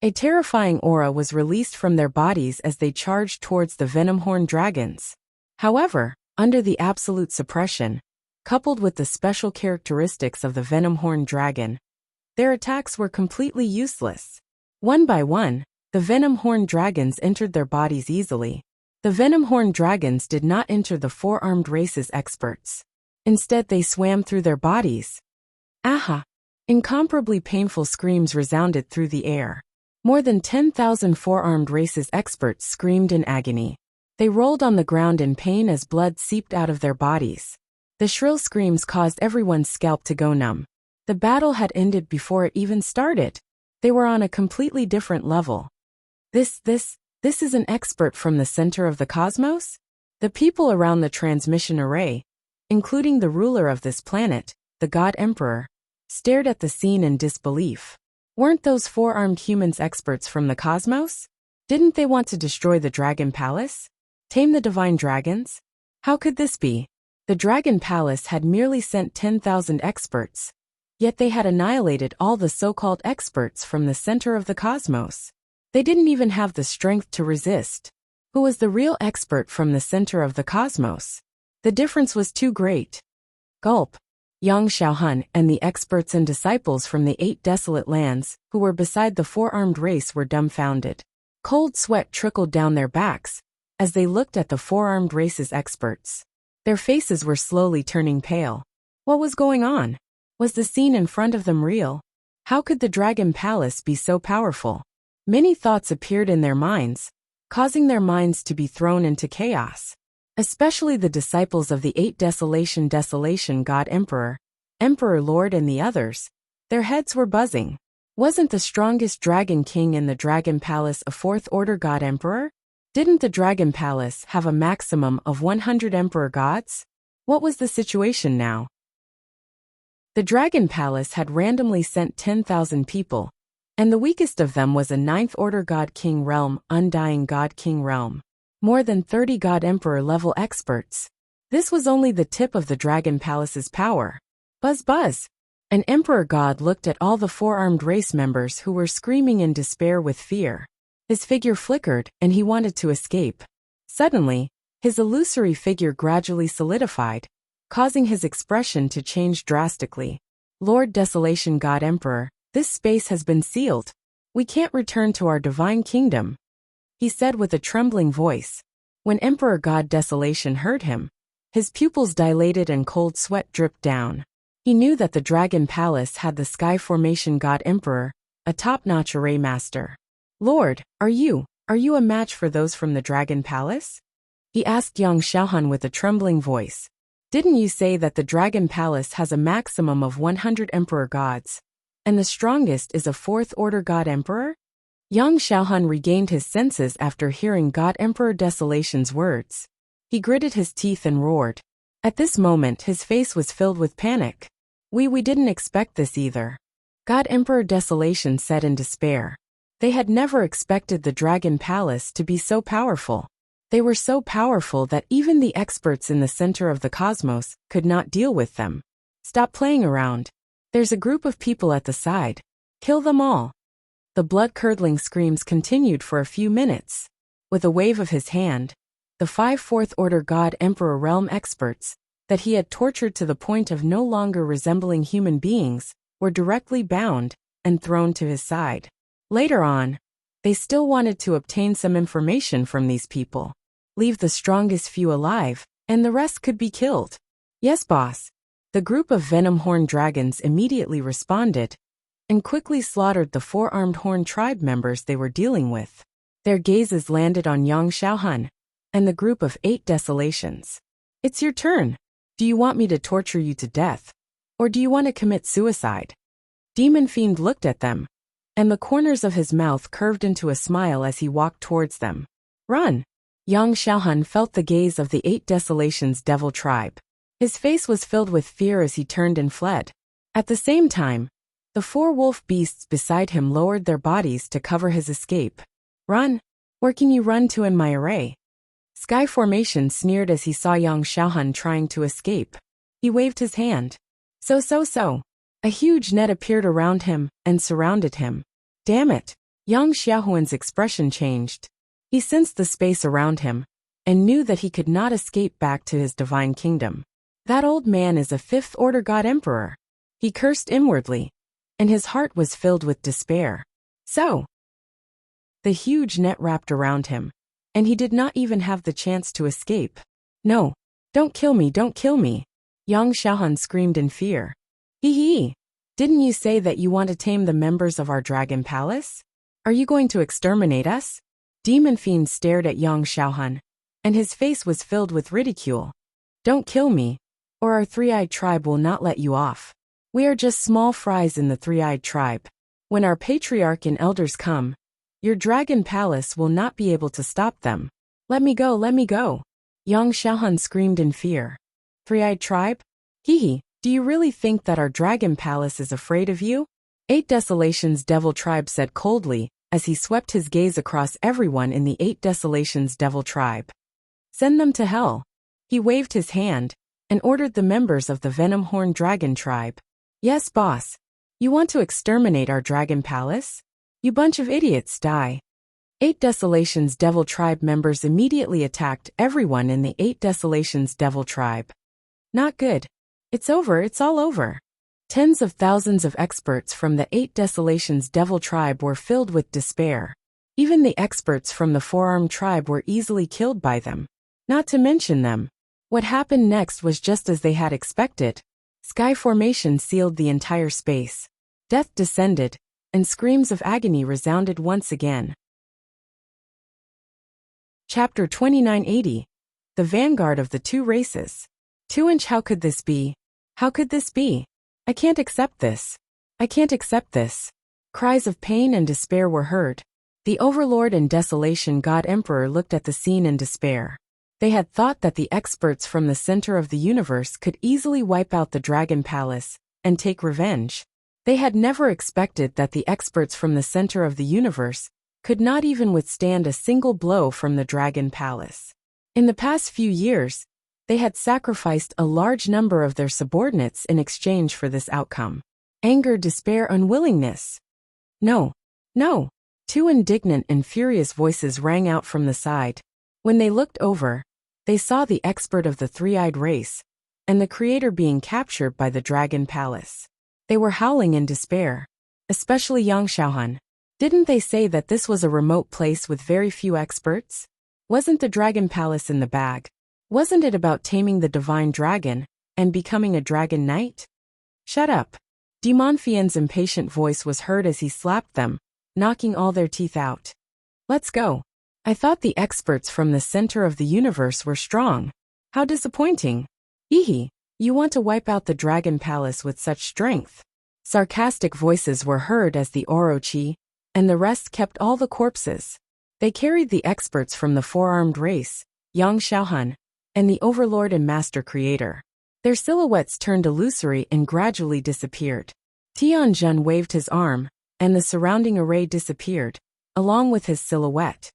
A terrifying aura was released from their bodies as they charged towards the Venomhorn dragons. However, under the absolute suppression, coupled with the special characteristics of the Venomhorn dragon, their attacks were completely useless. One by one, the Venomhorn dragons entered their bodies easily. The Venomhorn dragons did not enter the Four-Armed race's experts. Instead, they swam through their bodies. Aha! Incomparably painful screams resounded through the air. More than 10,000 Four-Armed race's experts screamed in agony. They rolled on the ground in pain as blood seeped out of their bodies. The shrill screams caused everyone's scalp to go numb. The battle had ended before it even started. They were on a completely different level. This is an expert from the center of the cosmos? The people around the transmission array, including the ruler of this planet, the God Emperor, stared at the scene in disbelief. Weren't those Four-Armed humans experts from the cosmos? Didn't they want to destroy the Dragon Palace? Tame the divine dragons? How could this be? The Dragon Palace had merely sent 10,000 experts, yet they had annihilated all the so-called experts from the center of the cosmos. They didn't even have the strength to resist. Who was the real expert from the center of the cosmos? The difference was too great. Gulp. Yang Xiaohun and the experts and disciples from the 8 desolate lands, who were beside the Four-Armed race, were dumbfounded. Cold sweat trickled down their backs as they looked at the Four-Armed race's experts. Their faces were slowly turning pale. What was going on? Was the scene in front of them real? How could the Dragon Palace be so powerful? Many thoughts appeared in their minds, causing their minds to be thrown into chaos. Especially the disciples of the 8 Desolation God Emperor, Emperor Lord and the others. Their heads were buzzing. Wasn't the strongest Dragon King in the Dragon Palace a 4th Order God Emperor? Didn't the Dragon Palace have a maximum of 100 Emperor Gods? What was the situation now? The Dragon Palace had randomly sent 10,000 people, and the weakest of them was a 9th Order God King realm, Undying God King realm. More than 30 God Emperor level experts. This was only the tip of the Dragon Palace's power. Buzz. An emperor god looked at all the four-armed race members who were screaming in despair with fear. His figure flickered, and he wanted to escape. Suddenly, his illusory figure gradually solidified, causing his expression to change drastically. Lord Desolation God Emperor, this space has been sealed. We can't return to our divine kingdom, he said with a trembling voice. When Emperor God Desolation heard him, his pupils dilated and cold sweat dripped down. He knew that the Dragon Palace had the Sky Formation God Emperor, a top-notch array master. Lord, are you a match for those from the Dragon Palace? He asked Yang Xiaohan with a trembling voice. Didn't you say that the Dragon Palace has a maximum of 100 Emperor Gods, and the strongest is a fourth-order God Emperor? Yang Xiaohan regained his senses after hearing God Emperor Desolation's words. He gritted his teeth and roared. At this moment his face was filled with panic. We didn't expect this either. God Emperor Desolation said in despair. They had never expected the Dragon Palace to be so powerful. They were so powerful that even the experts in the center of the cosmos could not deal with them. Stop playing around. There's a group of people at the side. Kill them all. The blood-curdling screams continued for a few minutes. With a wave of his hand, the 5 fourth-order God Emperor realm experts, that he had tortured to the point of no longer resembling human beings, were directly bound and thrown to his side. Later on, they still wanted to obtain some information from these people. Leave the strongest few alive, and the rest could be killed. Yes, boss. The group of venom-horn dragons immediately responded, and quickly slaughtered the 4-armed horn tribe members they were dealing with. Their gazes landed on Yang Xiaohan and the group of 8 desolations. It's your turn. Do you want me to torture you to death? Or do you want to commit suicide? Demon Fiend looked at them, and the corners of his mouth curved into a smile as he walked towards them. Run! Yang Xiaohan felt the gaze of the 8 desolations devil tribe. His face was filled with fear as he turned and fled. At the same time, the 4 wolf beasts beside him lowered their bodies to cover his escape. Run! Where can you run to in my array? Sky Formation sneered as he saw Yang Xiaohan trying to escape. He waved his hand. So. A huge net appeared around him and surrounded him. Damn it! Yang Xiaohan's expression changed. He sensed the space around him, and knew that he could not escape back to his divine kingdom. That old man is a 5th-order God Emperor. He cursed inwardly, and his heart was filled with despair. So, the huge net wrapped around him, and he did not even have the chance to escape. No, don't kill me, don't kill me! Yang Xiaohan screamed in fear. Hee! Didn't you say that you want to tame the members of our Dragon Palace? Are you going to exterminate us? Demon Fiend stared at Yang Xiaohan, and his face was filled with ridicule. Don't kill me, or our 3-eyed tribe will not let you off. We are just small fries in the 3-eyed tribe. When our patriarch and elders come, your Dragon Palace will not be able to stop them. Let me go, let me go! Yang Xiaohan screamed in fear. 3-eyed tribe? Hee! Do you really think that our Dragon Palace is afraid of you? 8 Desolations Devil Tribe said coldly, as he swept his gaze across everyone in the 8 Desolations Devil Tribe. Send them to hell. He waved his hand, and ordered the members of the Venom-Horn Dragon Tribe. Yes, boss. You want to exterminate our Dragon Palace? You bunch of idiots, die. 8 Desolations Devil Tribe members immediately attacked everyone in the 8 Desolations Devil Tribe. Not good. It's over, it's all over. Tens of thousands of experts from the 8 Desolations Devil Tribe were filled with despair. Even the experts from the 4-armed tribe were easily killed by them. Not to mention them. What happened next was just as they had expected. Sky Formation sealed the entire space. Death descended, and screams of agony resounded once again. Chapter 2980. The Vanguard of the 2 Races. 2-inch, how could this be? How could this be? I can't accept this. I can't accept this. Cries of pain and despair were heard. The Overlord and Desolation God Emperor looked at the scene in despair. They had thought that the experts from the center of the universe could easily wipe out the Dragon Palace and take revenge. They had never expected that the experts from the center of the universe could not even withstand a single blow from the Dragon Palace. In the past few years, they had sacrificed a large number of their subordinates in exchange for this outcome. Anger, despair, unwillingness. No, no. Two indignant and furious voices rang out from the side. When they looked over, they saw the expert of the three-eyed race, and the creator being captured by the Dragon Palace. They were howling in despair, especially Yang Xiaohan. Didn't they say that this was a remote place with very few experts? Wasn't the Dragon Palace in the bag? Wasn't it about taming the divine dragon and becoming a dragon knight? Shut up. Dimonfian's impatient voice was heard as he slapped them, knocking all their teeth out. Let's go. I thought the experts from the center of the universe were strong. How disappointing. Ehe, you want to wipe out the Dragon Palace with such strength. Sarcastic voices were heard as the Orochi and the rest kept all the corpses. They carried the experts from the four-armed race, Yang Xiaohan, and the Overlord and Master Creator. Their silhouettes turned illusory and gradually disappeared. Tianjun waved his arm, and the surrounding array disappeared, along with his silhouette.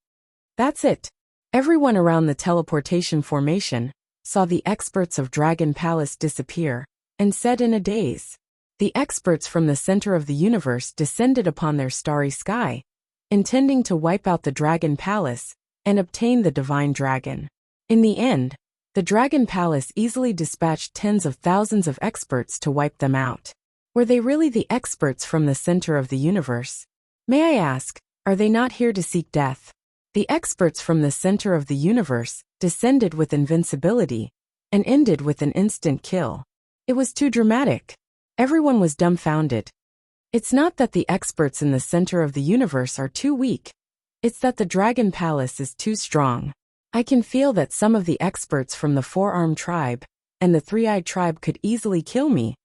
That's it. Everyone around the teleportation formation saw the experts of Dragon Palace disappear, and said in a daze. The experts from the center of the universe descended upon their starry sky, intending to wipe out the Dragon Palace and obtain the divine dragon. In the end, the Dragon Palace easily dispatched tens of thousands of experts to wipe them out. Were they really the experts from the center of the universe? May I ask, are they not here to seek death? The experts from the center of the universe descended with invincibility and ended with an instant kill. It was too dramatic. Everyone was dumbfounded. It's not that the experts in the center of the universe are too weak. It's that the Dragon Palace is too strong. I can feel that some of the experts from the four-armed tribe and the three-eyed tribe could easily kill me,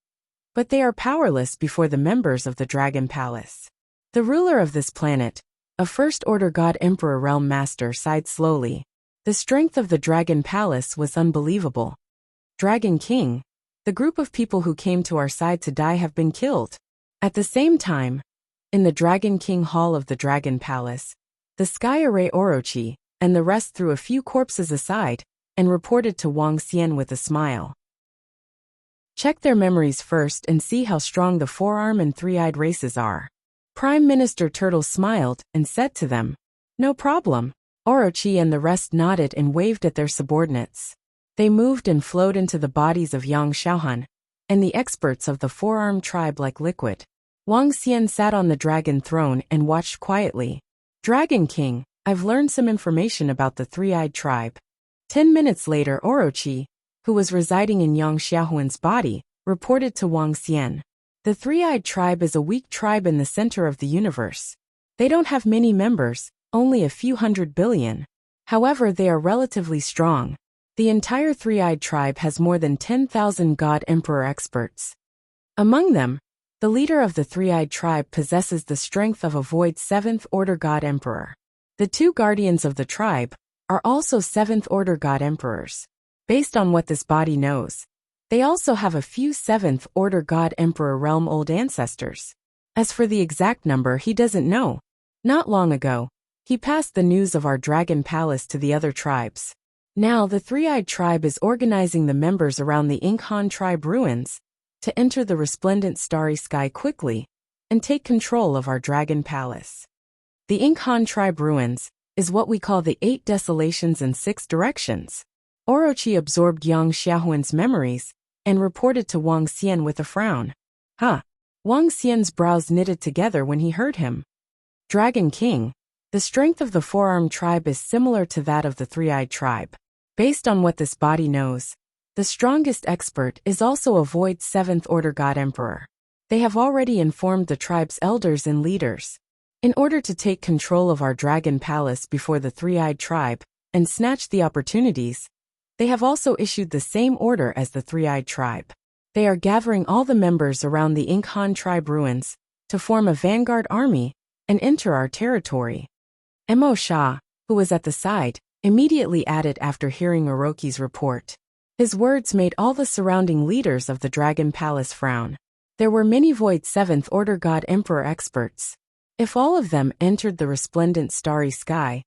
but they are powerless before the members of the Dragon Palace. The ruler of this planet, a First-Order God Emperor Realm Master, sighed slowly. The strength of the Dragon Palace was unbelievable. Dragon King, the group of people who came to our side to die have been killed. At the same time, in the Dragon King Hall of the Dragon Palace, the Sky Array Orochi and the rest threw a few corpses aside and reported to Wang Xian with a smile. Check their memories first and see how strong the four-arm and three-eyed races are. Prime Minister Turtle smiled and said to them, "No problem." Orochi and the rest nodded and waved at their subordinates. They moved and flowed into the bodies of Yang Xiaohan and the experts of the four-armed tribe like liquid. Wang Xian sat on the dragon throne and watched quietly. Dragon King, I've learned some information about the three-eyed tribe. 10 minutes later, Orochi, who was residing in Yang Xiaohuan's body, reported to Wang Xian. The three-eyed tribe is a weak tribe in the center of the universe. They don't have many members, only a few 100 billion. However, they are relatively strong. The entire three-eyed tribe has more than 10,000 God Emperor experts. Among them, the leader of the three-eyed tribe possesses the strength of a void 7th Order God Emperor. The two guardians of the tribe are also 7th Order God Emperors. Based on what this body knows, they also have a few 7th Order God Emperor realm old ancestors. As for the exact number, he doesn't know. Not long ago, he passed the news of our Dragon Palace to the other tribes. Now the three-eyed tribe is organizing the members around the Inkhan tribe ruins to enter the resplendent starry sky quickly and take control of our Dragon Palace. The Inkhan tribe ruins is what we call the 8 desolations and 6 directions. Orochi absorbed Yang Xiaohuan's memories and reported to Wang Xian with a frown. Huh. Wang Xian's brows knitted together when he heard him. Dragon King, the strength of the four-armed tribe is similar to that of the three-eyed tribe. Based on what this body knows, the strongest expert is also a void 7th Order God Emperor. They have already informed the tribe's elders and leaders. In order to take control of our Dragon Palace before the three-eyed tribe and snatch the opportunities, they have also issued the same order as the three-eyed tribe. They are gathering all the members around the Inkhan tribe ruins to form a vanguard army and enter our territory. Mo Sha, who was at the side, immediately added after hearing Orochi's report. His words made all the surrounding leaders of the Dragon Palace frown. There were many void 7th Order God Emperor experts. If all of them entered the resplendent starry sky,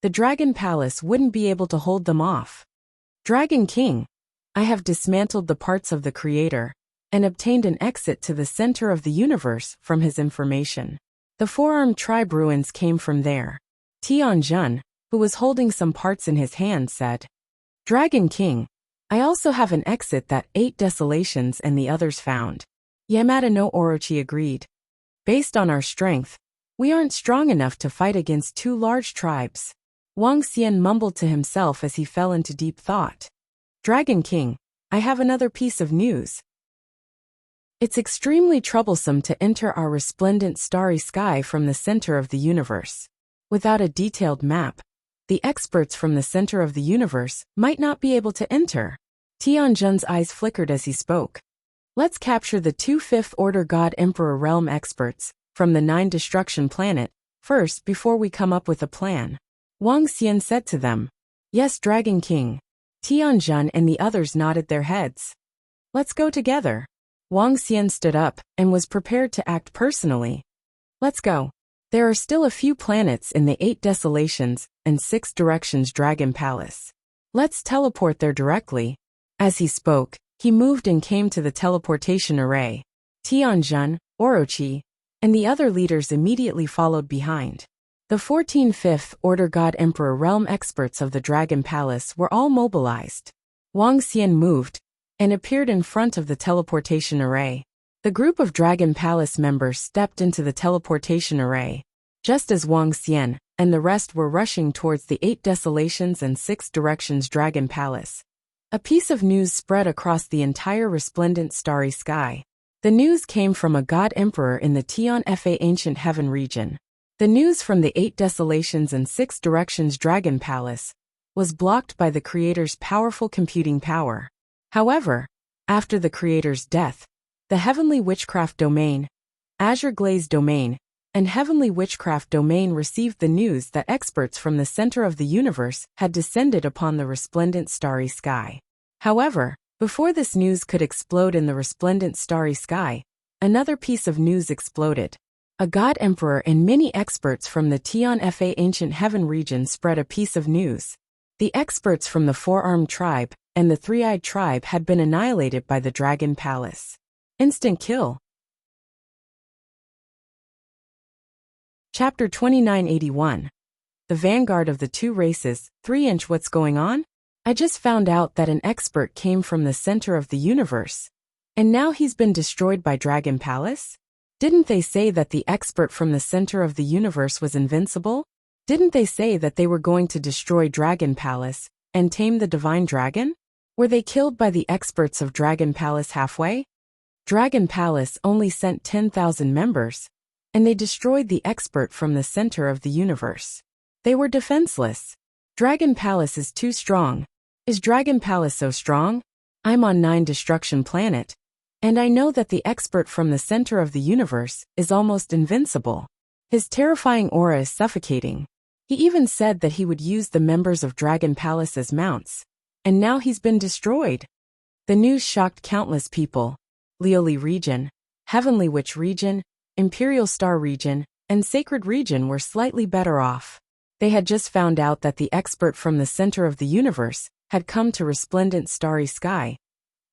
the Dragon Palace wouldn't be able to hold them off. Dragon King, I have dismantled the parts of the Creator and obtained an exit to the center of the universe from his information. The four-armed tribe ruins came from there. Tianjun, who was holding some parts in his hand, said, "Dragon King, I also have an exit that 8 desolations and the others found." Yamada no Orochi agreed. "Based on our strength, we aren't strong enough to fight against 2 large tribes." Wang Xian mumbled to himself as he fell into deep thought. "Dragon King, I have another piece of news. It's extremely troublesome to enter our resplendent starry sky from the center of the universe. Without a detailed map, the experts from the center of the universe might not be able to enter." Tianjun's eyes flickered as he spoke. "Let's capture the 2 5th-order God Emperor realm experts from the 9 destruction planet first before we come up with a plan." Wang Xian said to them. "Yes, Dragon King." Tianjun and the others nodded their heads. "Let's go together." Wang Xian stood up and was prepared to act personally. "Let's go. There are still a few planets in the 8 desolations and 6 directions Dragon Palace. Let's teleport there directly." As he spoke, he moved and came to the teleportation array. Tianjun, Orochi, and the other leaders immediately followed behind. The 14 5th-order God Emperor realm experts of the Dragon Palace were all mobilized. Wang Xian moved and appeared in front of the teleportation array. The group of Dragon Palace members stepped into the teleportation array, just as Wang Xian and the rest were rushing towards the 8 desolations and 6 directions Dragon Palace. A piece of news spread across the entire resplendent starry sky. The news came from a God Emperor in the Tian Fa Ancient Heaven region. The news from the 8 desolations and 6 directions Dragon Palace was blocked by the creator's powerful computing power. However, after the creator's death, the Heavenly Witchcraft Domain, Azure Glaze Domain, and Heavenly Witchcraft Domain received the news that experts from the center of the universe had descended upon the resplendent starry sky. However, before this news could explode in the resplendent starry sky, another piece of news exploded. A God Emperor and many experts from the Tian Fa Ancient Heaven region spread a piece of news. The experts from the 4-armed tribe and the 3-eyed tribe had been annihilated by the Dragon Palace. Instant kill. Chapter 2981. The Vanguard of the 2 Races, 3-inch. What's going on? I just found out that an expert came from the center of the universe. And now he's been destroyed by Dragon Palace? Didn't they say that the expert from the center of the universe was invincible? Didn't they say that they were going to destroy Dragon Palace and tame the divine dragon? Were they killed by the experts of Dragon Palace halfway? Dragon Palace only sent 10,000 members, and they destroyed the expert from the center of the universe. They were defenseless. Dragon Palace is too strong. Is Dragon Palace so strong? I'm on 9 destruction planet, and I know that the expert from the center of the universe is almost invincible. His terrifying aura is suffocating. He even said that he would use the members of Dragon Palace as mounts, and now he's been destroyed. The news shocked countless people. Lioli region, Heavenly Witch region, Imperial Star region, and Sacred region were slightly better off. They had just found out that the expert from the center of the universe had come to resplendent starry sky,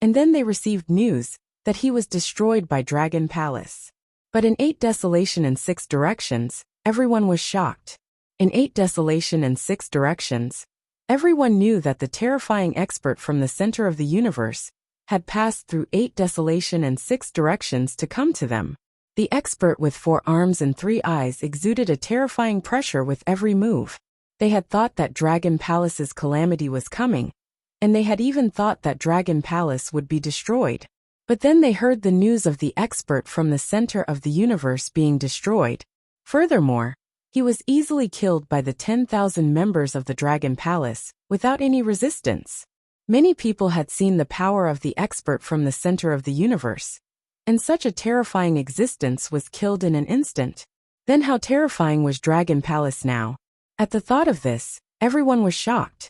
and then they received news that he was destroyed by Dragon Palace. But in 8 desolation and 6 directions, everyone was shocked. In 8 desolation and 6 directions, everyone knew that the terrifying expert from the center of the universe had passed through 8 desolation and 6 directions to come to them. The expert with 4 arms and 3 eyes exuded a terrifying pressure with every move. They had thought that Dragon Palace's calamity was coming, and they had even thought that Dragon Palace would be destroyed. But then they heard the news of the expert from the center of the universe being destroyed. Furthermore, he was easily killed by the 10,000 members of the Dragon Palace, without any resistance. Many people had seen the power of the expert from the center of the universe, and such a terrifying existence was killed in an instant. Then how terrifying was Dragon Palace now? At the thought of this, everyone was shocked.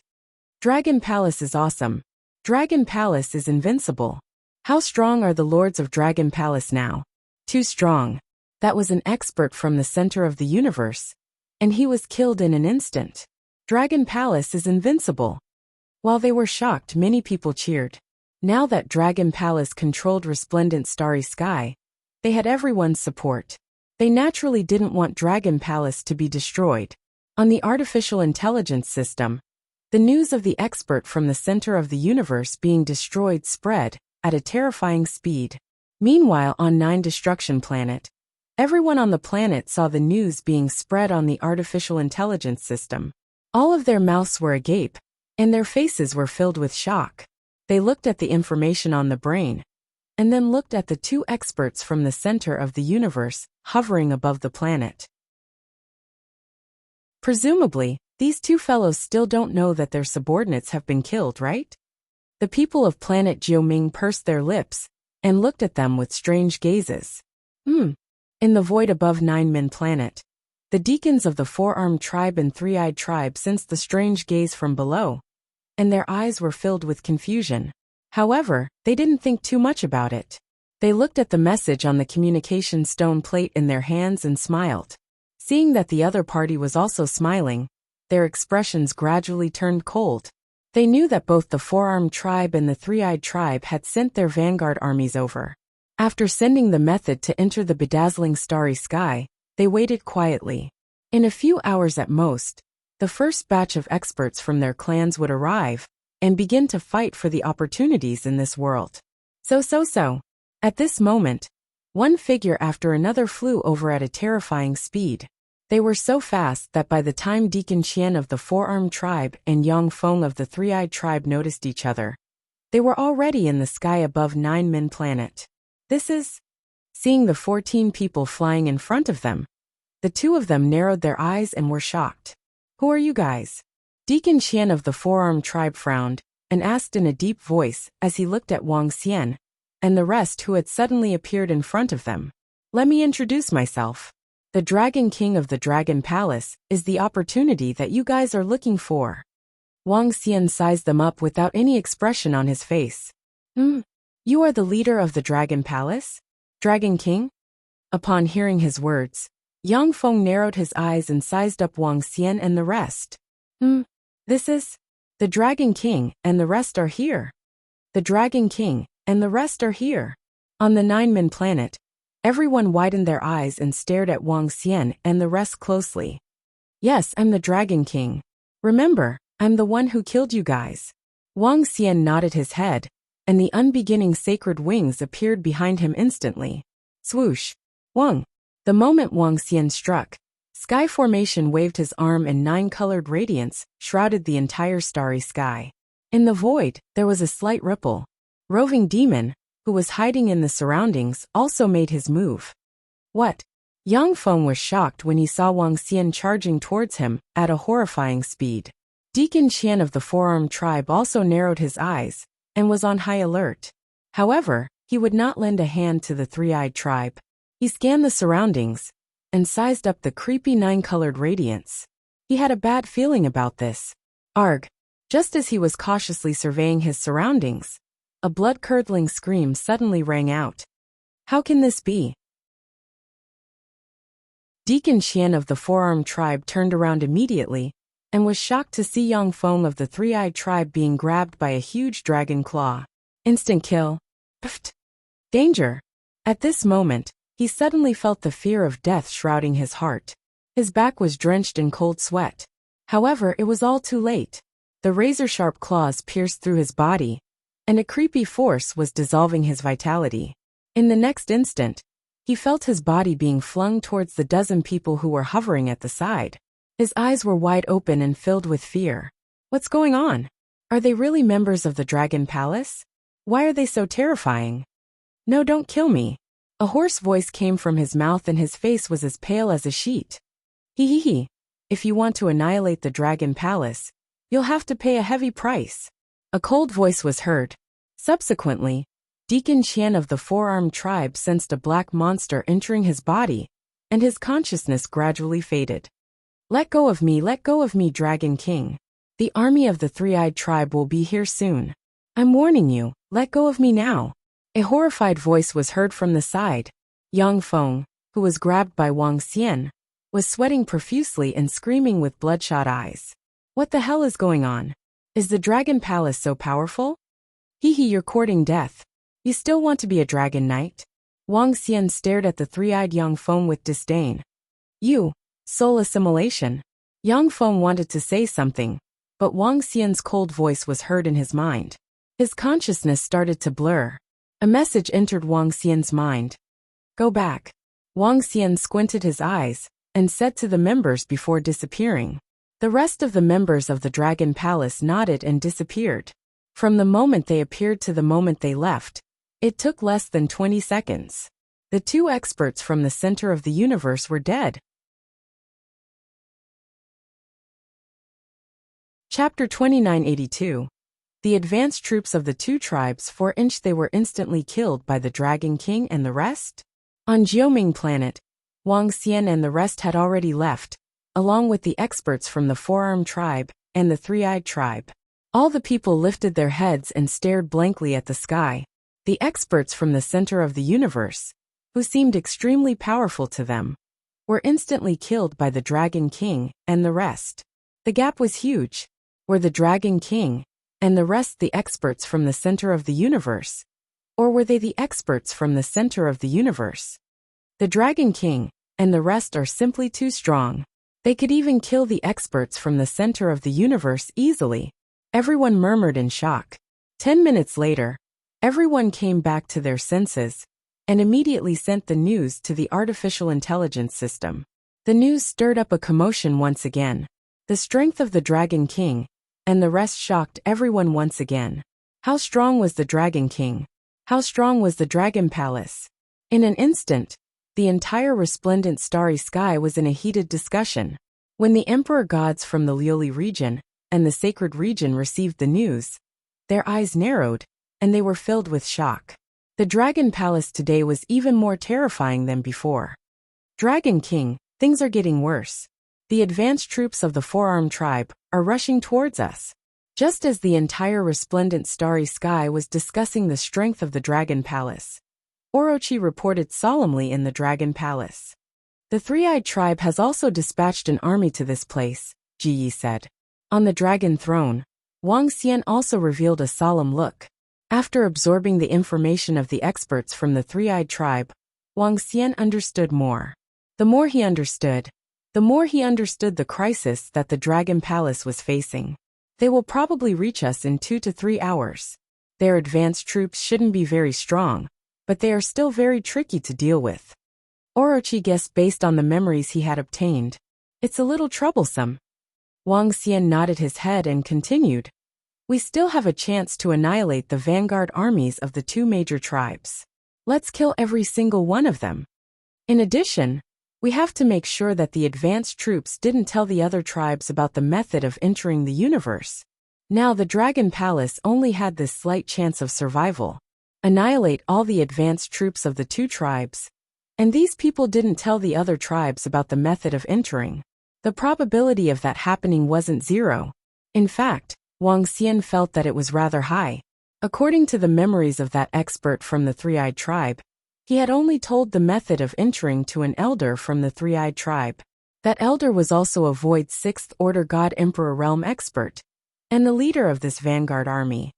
Dragon Palace is awesome. Dragon Palace is invincible. How strong are the lords of Dragon Palace now? Too strong. That was an expert from the center of the universe, and he was killed in an instant. Dragon Palace is invincible. While they were shocked, many people cheered. Now that Dragon Palace controlled resplendent starry sky, they had everyone's support. They naturally didn't want Dragon Palace to be destroyed. On the artificial intelligence system, the news of the expert from the center of the universe being destroyed spread at a terrifying speed. Meanwhile, on 9 Destruction Planet, everyone on the planet saw the news being spread on the artificial intelligence system. All of their mouths were agape, and their faces were filled with shock. They looked at the information on the brain, and then looked at the 2 experts from the center of the universe hovering above the planet. Presumably, these 2 fellows still don't know that their subordinates have been killed, right? The people of planet Jiuming pursed their lips and looked at them with strange gazes. In the void above 9 Min Planet, the deacons of the 4-armed tribe and 3-eyed tribe sensed the strange gaze from below, and their eyes were filled with confusion. However, they didn't think too much about it. They looked at the message on the communication stone plate in their hands and smiled. Seeing that the other party was also smiling, their expressions gradually turned cold. They knew that both the 4-armed tribe and the 3-eyed tribe had sent their vanguard armies over. After sending the method to enter the bedazzling starry sky, they waited quietly. In a few hours at most, the first batch of experts from their clans would arrive and begin to fight for the opportunities in this world. So. At this moment, one figure after another flew over at a terrifying speed. They were so fast that by the time Deacon Qian of the 4-armed tribe and Yang Feng of the 3-eyed tribe noticed each other, they were already in the sky above 9 Min Planet. This is... Seeing the 14 people flying in front of them, the 2 of them narrowed their eyes and were shocked. Who are you guys? Deacon Qian of the 4-armed tribe frowned and asked in a deep voice as he looked at Wang Xian and the rest who had suddenly appeared in front of them. Let me introduce myself. The Dragon King of the Dragon Palace is the opportunity that you guys are looking for. Wang Xian sized them up without any expression on his face. You are the leader of the Dragon Palace? Dragon King? Upon hearing his words, Yang Feng narrowed his eyes and sized up Wang Xian and the rest. This is... The Dragon King and the rest are here. The Dragon King and the rest are here. On the 9 Min Planet, everyone widened their eyes and stared at Wang Xian and the rest closely. Yes, I'm the Dragon King. Remember, I'm the one who killed you guys. Wang Xian nodded his head, and the unbeginning sacred wings appeared behind him instantly. Swoosh! Wang! The moment Wang Xian struck, sky formation waved his arm and 9-colored radiance shrouded the entire starry sky. In the void, there was a slight ripple. Roving demon, who was hiding in the surroundings, also made his move. What? Yang Feng was shocked when he saw Wang Xian charging towards him at a horrifying speed. Deacon Qian of the 4-armed tribe also narrowed his eyes and was on high alert. However, he would not lend a hand to the 3-eyed tribe. He scanned the surroundings and sized up the creepy 9-colored radiance. He had a bad feeling about this. Arg! Just as he was cautiously surveying his surroundings, a blood-curdling scream suddenly rang out. How can this be? Deacon Qian of the 4-armed tribe turned around immediately and was shocked to see Yang Feng of the 3-eyed tribe being grabbed by a huge dragon claw. Instant kill. Pfft. Danger. At this moment, he suddenly felt the fear of death shrouding his heart. His back was drenched in cold sweat. However, it was all too late. The razor-sharp claws pierced through his body, and a creepy force was dissolving his vitality. In the next instant, he felt his body being flung towards the dozen people who were hovering at the side. His eyes were wide open and filled with fear. What's going on? Are they really members of the Dragon Palace? Why are they so terrifying? No, don't kill me. A hoarse voice came from his mouth and his face was as pale as a sheet. Hee. If you want to annihilate the Dragon Palace, you'll have to pay a heavy price. A cold voice was heard. Subsequently, Deacon Qian of the 4-armed tribe sensed a black monster entering his body, and his consciousness gradually faded. Let go of me, Dragon King. The army of the 3-eyed tribe will be here soon. I'm warning you, let go of me now. A horrified voice was heard from the side. Yang Feng, who was grabbed by Wang Xian, was sweating profusely and screaming with bloodshot eyes. What the hell is going on? Is the Dragon Palace so powerful? Hee hee, you're courting death. You still want to be a dragon knight? Wang Xian stared at the three-eyed Yang Feng with disdain. You, soul assimilation. Yang Feng wanted to say something, but Wang Xian's cold voice was heard in his mind. His consciousness started to blur. A message entered Wang Xian's mind. Go back. Wang Xian squinted his eyes and said to the members before disappearing. The rest of the members of the Dragon Palace nodded and disappeared. From the moment they appeared to the moment they left, it took less than 20 seconds. The two experts from the center of the universe were dead. Chapter 2982. The advanced troops of the two tribes 4-inch. They were instantly killed by the Dragon King and the rest. On Jiuming planet, Wang Xian and the rest had already left, along with the experts from the Four-Armed tribe and the Three-Eyed tribe. All the people lifted their heads and stared blankly at the sky. The experts from the center of the universe, who seemed extremely powerful to them, were instantly killed by the Dragon King and the rest. The gap was huge. Were the Dragon King and the rest the experts from the center of the universe? Or were they the experts from the center of the universe? The Dragon King and the rest are simply too strong. They could even kill the experts from the center of the universe easily. Everyone murmured in shock. 10 minutes later, everyone came back to their senses and immediately sent the news to the artificial intelligence system. The news stirred up a commotion once again. The strength of the Dragon King and the rest shocked everyone once again. How strong was the Dragon King? How strong was the Dragon Palace? In an instant, the entire resplendent starry sky was in a heated discussion. When the emperor gods from the Liuli region and the sacred region received the news, their eyes narrowed, and they were filled with shock. The Dragon Palace today was even more terrifying than before. Dragon King, things are getting worse. The advanced troops of the Four-Armed tribe are rushing towards us. Just as the entire resplendent starry sky was discussing the strength of the Dragon Palace, Orochi reported solemnly in the Dragon Palace. The Three-Eyed tribe has also dispatched an army to this place, Ji Yi said. On the Dragon Throne, Wang Xian also revealed a solemn look. After absorbing the information of the experts from the Three-Eyed tribe, Wang Xian understood more. The more he understood the crisis that the Dragon Palace was facing. They will probably reach us in 2 to 3 hours. Their advanced troops shouldn't be very strong, but they are still very tricky to deal with. Orochi guessed based on the memories he had obtained. It's a little troublesome. Wang Xian nodded his head and continued. We still have a chance to annihilate the vanguard armies of the two major tribes. Let's kill every single one of them. In addition, we have to make sure that the advanced troops didn't tell the other tribes about the method of entering the universe. Now the Dragon Palace only had this slight chance of survival. Annihilate all the advanced troops of the two tribes. And these people didn't tell the other tribes about the method of entering. The probability of that happening wasn't zero. In fact, Wang Xian felt that it was rather high. According to the memories of that expert from the Three-Eyed tribe, he had only told the method of entering to an elder from the Three-Eyed tribe. That elder was also a Void 6th Order God Emperor Realm expert, and the leader of this vanguard army.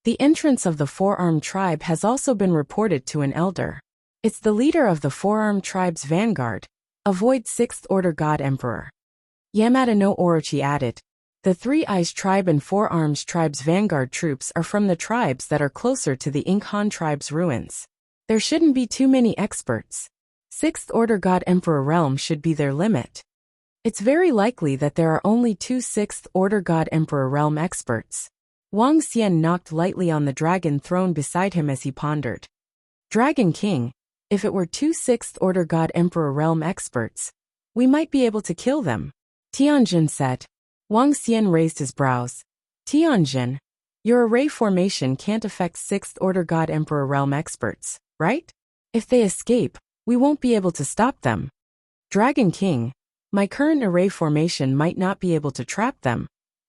The entrance of the Four-Armed tribe has also been reported to an elder. It's the leader of the Four-Armed tribe's vanguard, a Void 6th Order God Emperor. Yamada no Orochi added. The Three-Eyes tribe and Four-Arms tribe's vanguard troops are from the tribes that are closer to the Inkhan tribe's ruins. There shouldn't be too many experts. 6th Order God Emperor Realm should be their limit. It's very likely that there are only 2 6th Order God Emperor Realm experts. Wang Xian knocked lightly on the dragon throne beside him as he pondered. Dragon King, if it were 2 6th Order God Emperor Realm experts, we might be able to kill them. Tianjin said. Wang Xian raised his brows. Tianjin, your array formation can't affect 6th Order God Emperor Realm experts, right? If they escape, we won't be able to stop them. Dragon King, my current array formation might not be able to trap them,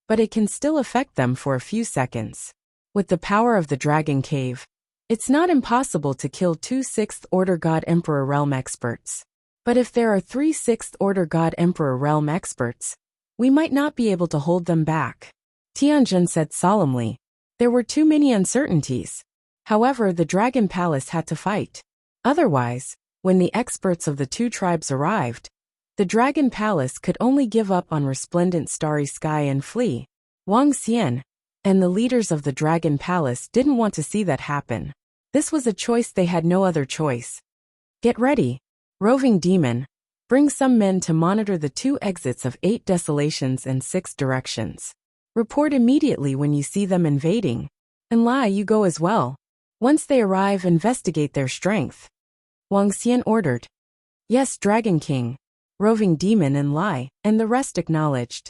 but it can still affect them for a few seconds. With the power of the Dragon Cave, it's not impossible to kill 2 6th Order God Emperor Realm experts. But if there are 3 6th Order God Emperor Realm experts, we might not be able to hold them back. Tianjin said solemnly. There were too many uncertainties. However, the Dragon Palace had to fight. Otherwise, when the experts of the two tribes arrived, the Dragon Palace could only give up on resplendent starry sky and flee. Wang Xian and the leaders of the Dragon Palace didn't want to see that happen. This was a choice they had no other choice. Get ready, roving demon. Bring some men to monitor the 2 exits of 8 desolations and 6 directions. Report immediately when you see them invading. And Lai, you go as well. Once they arrive, investigate their strength. Wang Xian ordered. Yes, Dragon King, roving demon and Lai, and the rest acknowledged.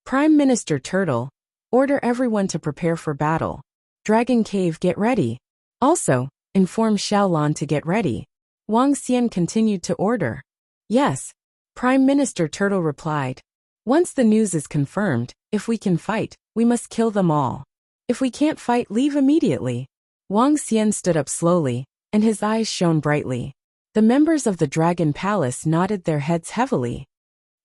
Prime Minister Turtle, order everyone to prepare for battle. Dragon Cave, get ready. Also, inform Xiaolan to get ready. Wang Xian continued to order. Yes, Prime Minister Turtle replied. Once the news is confirmed, if we can fight, we must kill them all. If we can't fight, leave immediately. Wang Xian stood up slowly, and his eyes shone brightly. The members of the Dragon Palace nodded their heads heavily.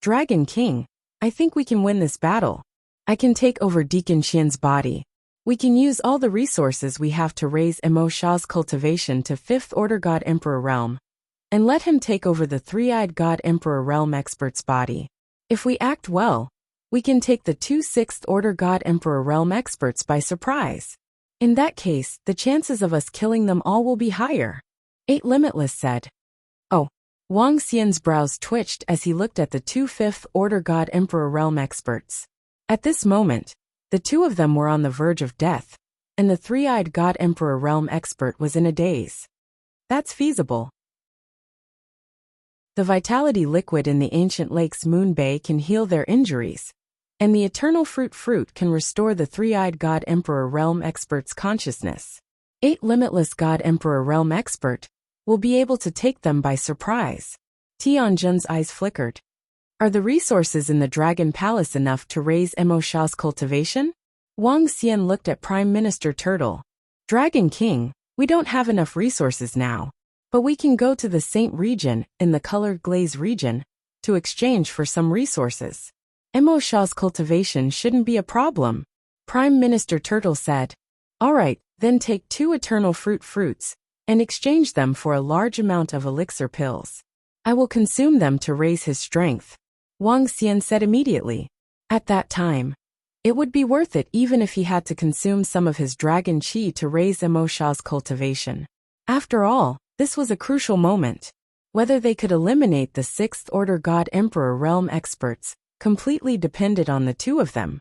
Dragon King, I think we can win this battle. I can take over Deacon Xian's body. We can use all the resources we have to raise Emo Sha's cultivation to 5th Order God Emperor Realm, and let him take over the 3-eyed God Emperor Realm expert's body. If we act well, we can take the 2 6th Order God Emperor Realm experts by surprise. In that case, the chances of us killing them all will be higher. 8 Limitless said. Oh. Wang Xian's brows twitched as he looked at the 2 5th Order God Emperor Realm experts. At this moment, the 2 of them were on the verge of death, and the 3-eyed God Emperor Realm expert was in a daze. That's feasible. The vitality liquid in the ancient lake's Moon Bay can heal their injuries, and the eternal fruit can restore the 3-eyed God Emperor Realm expert's consciousness. 8 Limitless God Emperor Realm expert will be able to take them by surprise. Tianjun's eyes flickered. Are the resources in the Dragon Palace enough to raise Emo Sha's cultivation? Wang Xian looked at Prime Minister Turtle. Dragon King, we don't have enough resources now, but we can go to the Saint region in the Colored Glaze region to exchange for some resources. Emo Sha's cultivation shouldn't be a problem, Prime Minister Turtle said. Alright, then take 2 eternal fruits and exchange them for a large amount of elixir pills. I will consume them to raise his strength, Wang Xian said immediately. At that time, it would be worth it even if he had to consume some of his dragon chi to raise Emo Sha's cultivation. After all, this was a crucial moment. Whether they could eliminate the 6th Order God Emperor Realm experts completely depended on the 2 of them.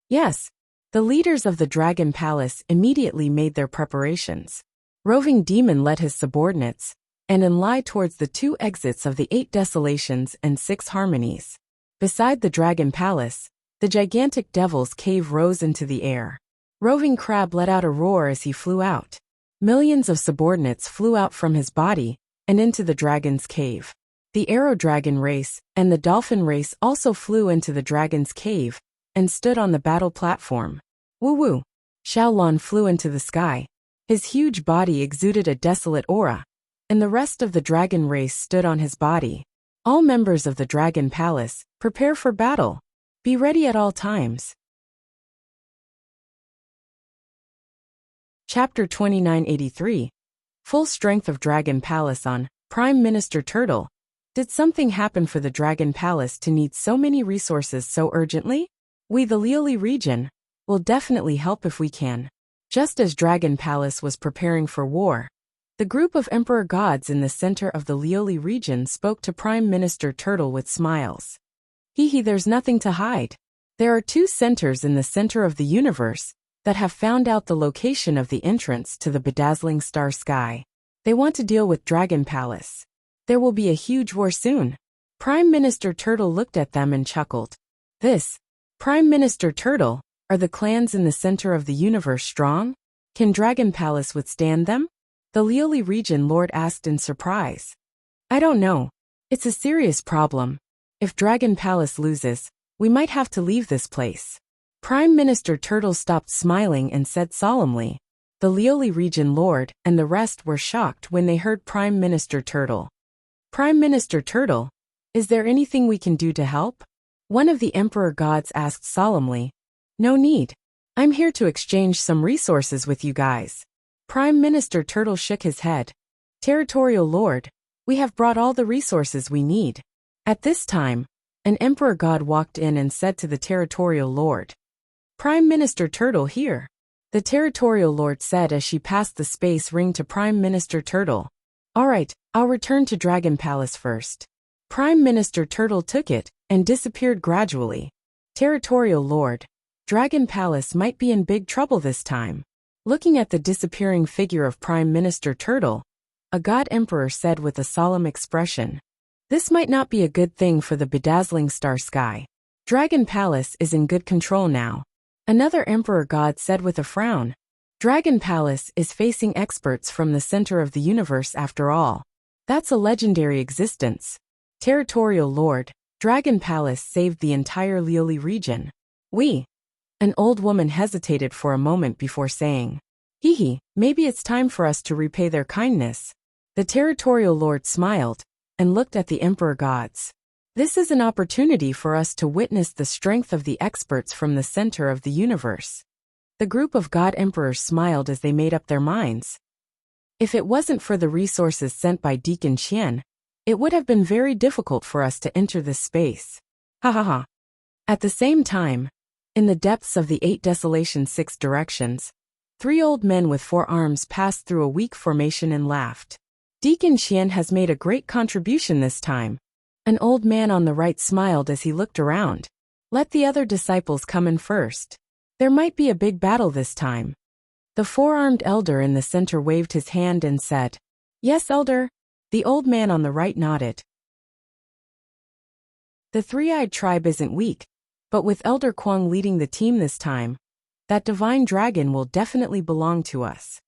Yes, the leaders of the Dragon Palace immediately made their preparations. Roving Demon led his subordinates, and Lai towards the 2 exits of the 8 desolations and 6 harmonies. Beside the Dragon Palace, the gigantic Devil's Cave rose into the air. Roving Crab let out a roar as he flew out. Millions of subordinates flew out from his body and into the Dragon's Cave. The Arrow Dragon race and the Dolphin race also flew into the Dragon's Cave and stood on the battle platform. Woo-woo! Xiaolan flew into the sky. His huge body exuded a desolate aura, and the rest of the dragon race stood on his body. All members of the Dragon Palace, prepare for battle. Be ready at all times. Chapter 2983. Full strength of Dragon Palace on Prime Minister Turtle. Did something happen for the Dragon Palace to need so many resources so urgently? We, the Lioli region, will definitely help if we can. Just as Dragon Palace was preparing for war, the group of Emperor Gods in the center of the Lioli region spoke to Prime Minister Turtle with smiles. Hee, there's nothing to hide. There are 2 centers in the center of the universe that have found out the location of the entrance to the bedazzling star sky. They want to deal with Dragon Palace. There will be a huge war soon. Prime Minister Turtle looked at them and chuckled. This, Prime Minister Turtle, are the clans in the center of the universe strong? Can Dragon Palace withstand them? The Lioli region lord asked in surprise. I don't know. It's a serious problem. If Dragon Palace loses, we might have to leave this place. Prime Minister Turtle stopped smiling and said solemnly. The Lioli region lord and the rest were shocked when they heard Prime Minister Turtle. Prime Minister Turtle, is there anything we can do to help? One of the Emperor Gods asked solemnly. No need. I'm here to exchange some resources with you guys. Prime Minister Turtle shook his head. Territorial Lord, we have brought all the resources we need. At this time, an Emperor God walked in and said to the Territorial Lord, Prime Minister Turtle here. The Territorial Lord said as she passed the space ring to Prime Minister Turtle. Alright, I'll return to Dragon Palace first. Prime Minister Turtle took it and disappeared gradually. Territorial Lord, Dragon Palace might be in big trouble this time. Looking at the disappearing figure of Prime Minister Turtle, a God Emperor said with a solemn expression. This might not be a good thing for the bedazzling star sky. Dragon Palace is in good control now. Another Emperor God said with a frown. Dragon Palace is facing experts from the center of the universe after all. That's a legendary existence. Territorial Lord, Dragon Palace saved the entire Lioli region. An old woman hesitated for a moment before saying, maybe it's time for us to repay their kindness. The Territorial Lord smiled and looked at the Emperor Gods. This is an opportunity for us to witness the strength of the experts from the center of the universe. The group of God Emperors smiled as they made up their minds. If it wasn't for the resources sent by Deacon Qian, it would have been very difficult for us to enter this space. Ha ha ha. At the same time, in the depths of the 8 Desolation 6 directions, 3 old men with 4 arms passed through a weak formation and laughed. Deacon Qian has made a great contribution this time. An old man on the right smiled as he looked around. Let the other disciples come in first. There might be a big battle this time. The 4-armed elder in the center waved his hand and said, Yes, elder. The old man on the right nodded. The 3-eyed tribe isn't weak, but with Elder Kwang leading the team this time, that divine dragon will definitely belong to us.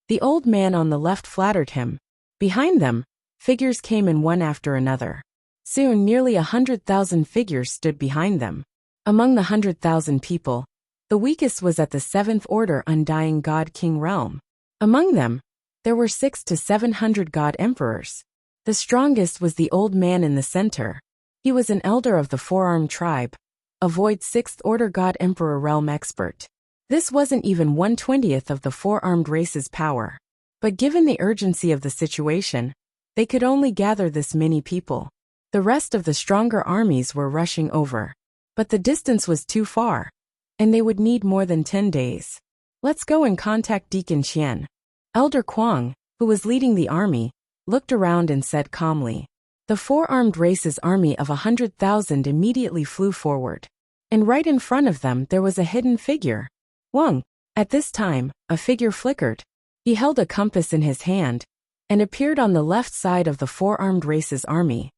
The old man on the left flattered him. Behind them, figures came in one after another. Soon nearly 100,000 figures stood behind them. Among the 100,000 people, the weakest was at the 7th Order Undying God King realm. Among them, there were 600 to 700 God Emperors. The strongest was the old man in the center. He was an elder of the 4-armed tribe, a void 6th Order God Emperor realm expert. This wasn't even 1/20th of the 4-armed race's power. But given the urgency of the situation, they could only gather this many people. The rest of the stronger armies were rushing over. But the distance was too far, and they would need more than 10 days. Let's go and contact Deacon Qian. Elder Kwang, who was leading the army, looked around and said calmly. The 4-armed race's army of 100,000 immediately flew forward. And right in front of them there was a hidden figure. Wang. At this time, a figure flickered. He held a compass in his hand, and appeared on the left side of the 4-armed race's army.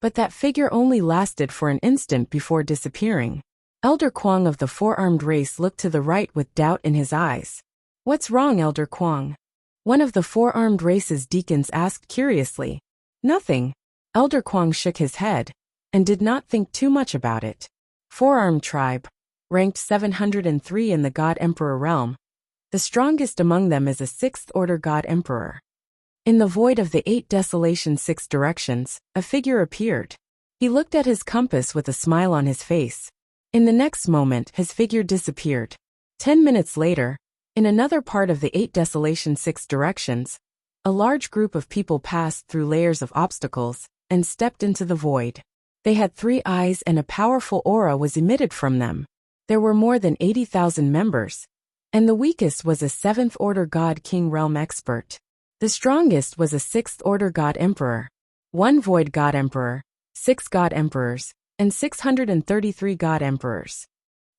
But that figure only lasted for an instant before disappearing. Elder Kwang of the 4-armed race looked to the right with doubt in his eyes. What's wrong, Elder Kwang? One of the 4-armed race's deacons asked curiously. Nothing. Elder Kwang shook his head, and did not think too much about it. 4-armed tribe, ranked 703 in the God Emperor realm. The strongest among them is a 6th Order God Emperor. In the void of the 8 Desolation 6 directions, a figure appeared. He looked at his compass with a smile on his face. In the next moment, his figure disappeared. 10 minutes later, in another part of the 8 Desolation 6 directions, a large group of people passed through layers of obstacles and stepped into the void. They had 3 eyes and a powerful aura was emitted from them. There were more than 80,000 members, and the weakest was a 7th Order God King realm expert. The strongest was a 6th Order God Emperor, 1 Void God Emperor, 6 God Emperors, and 633 God Emperors.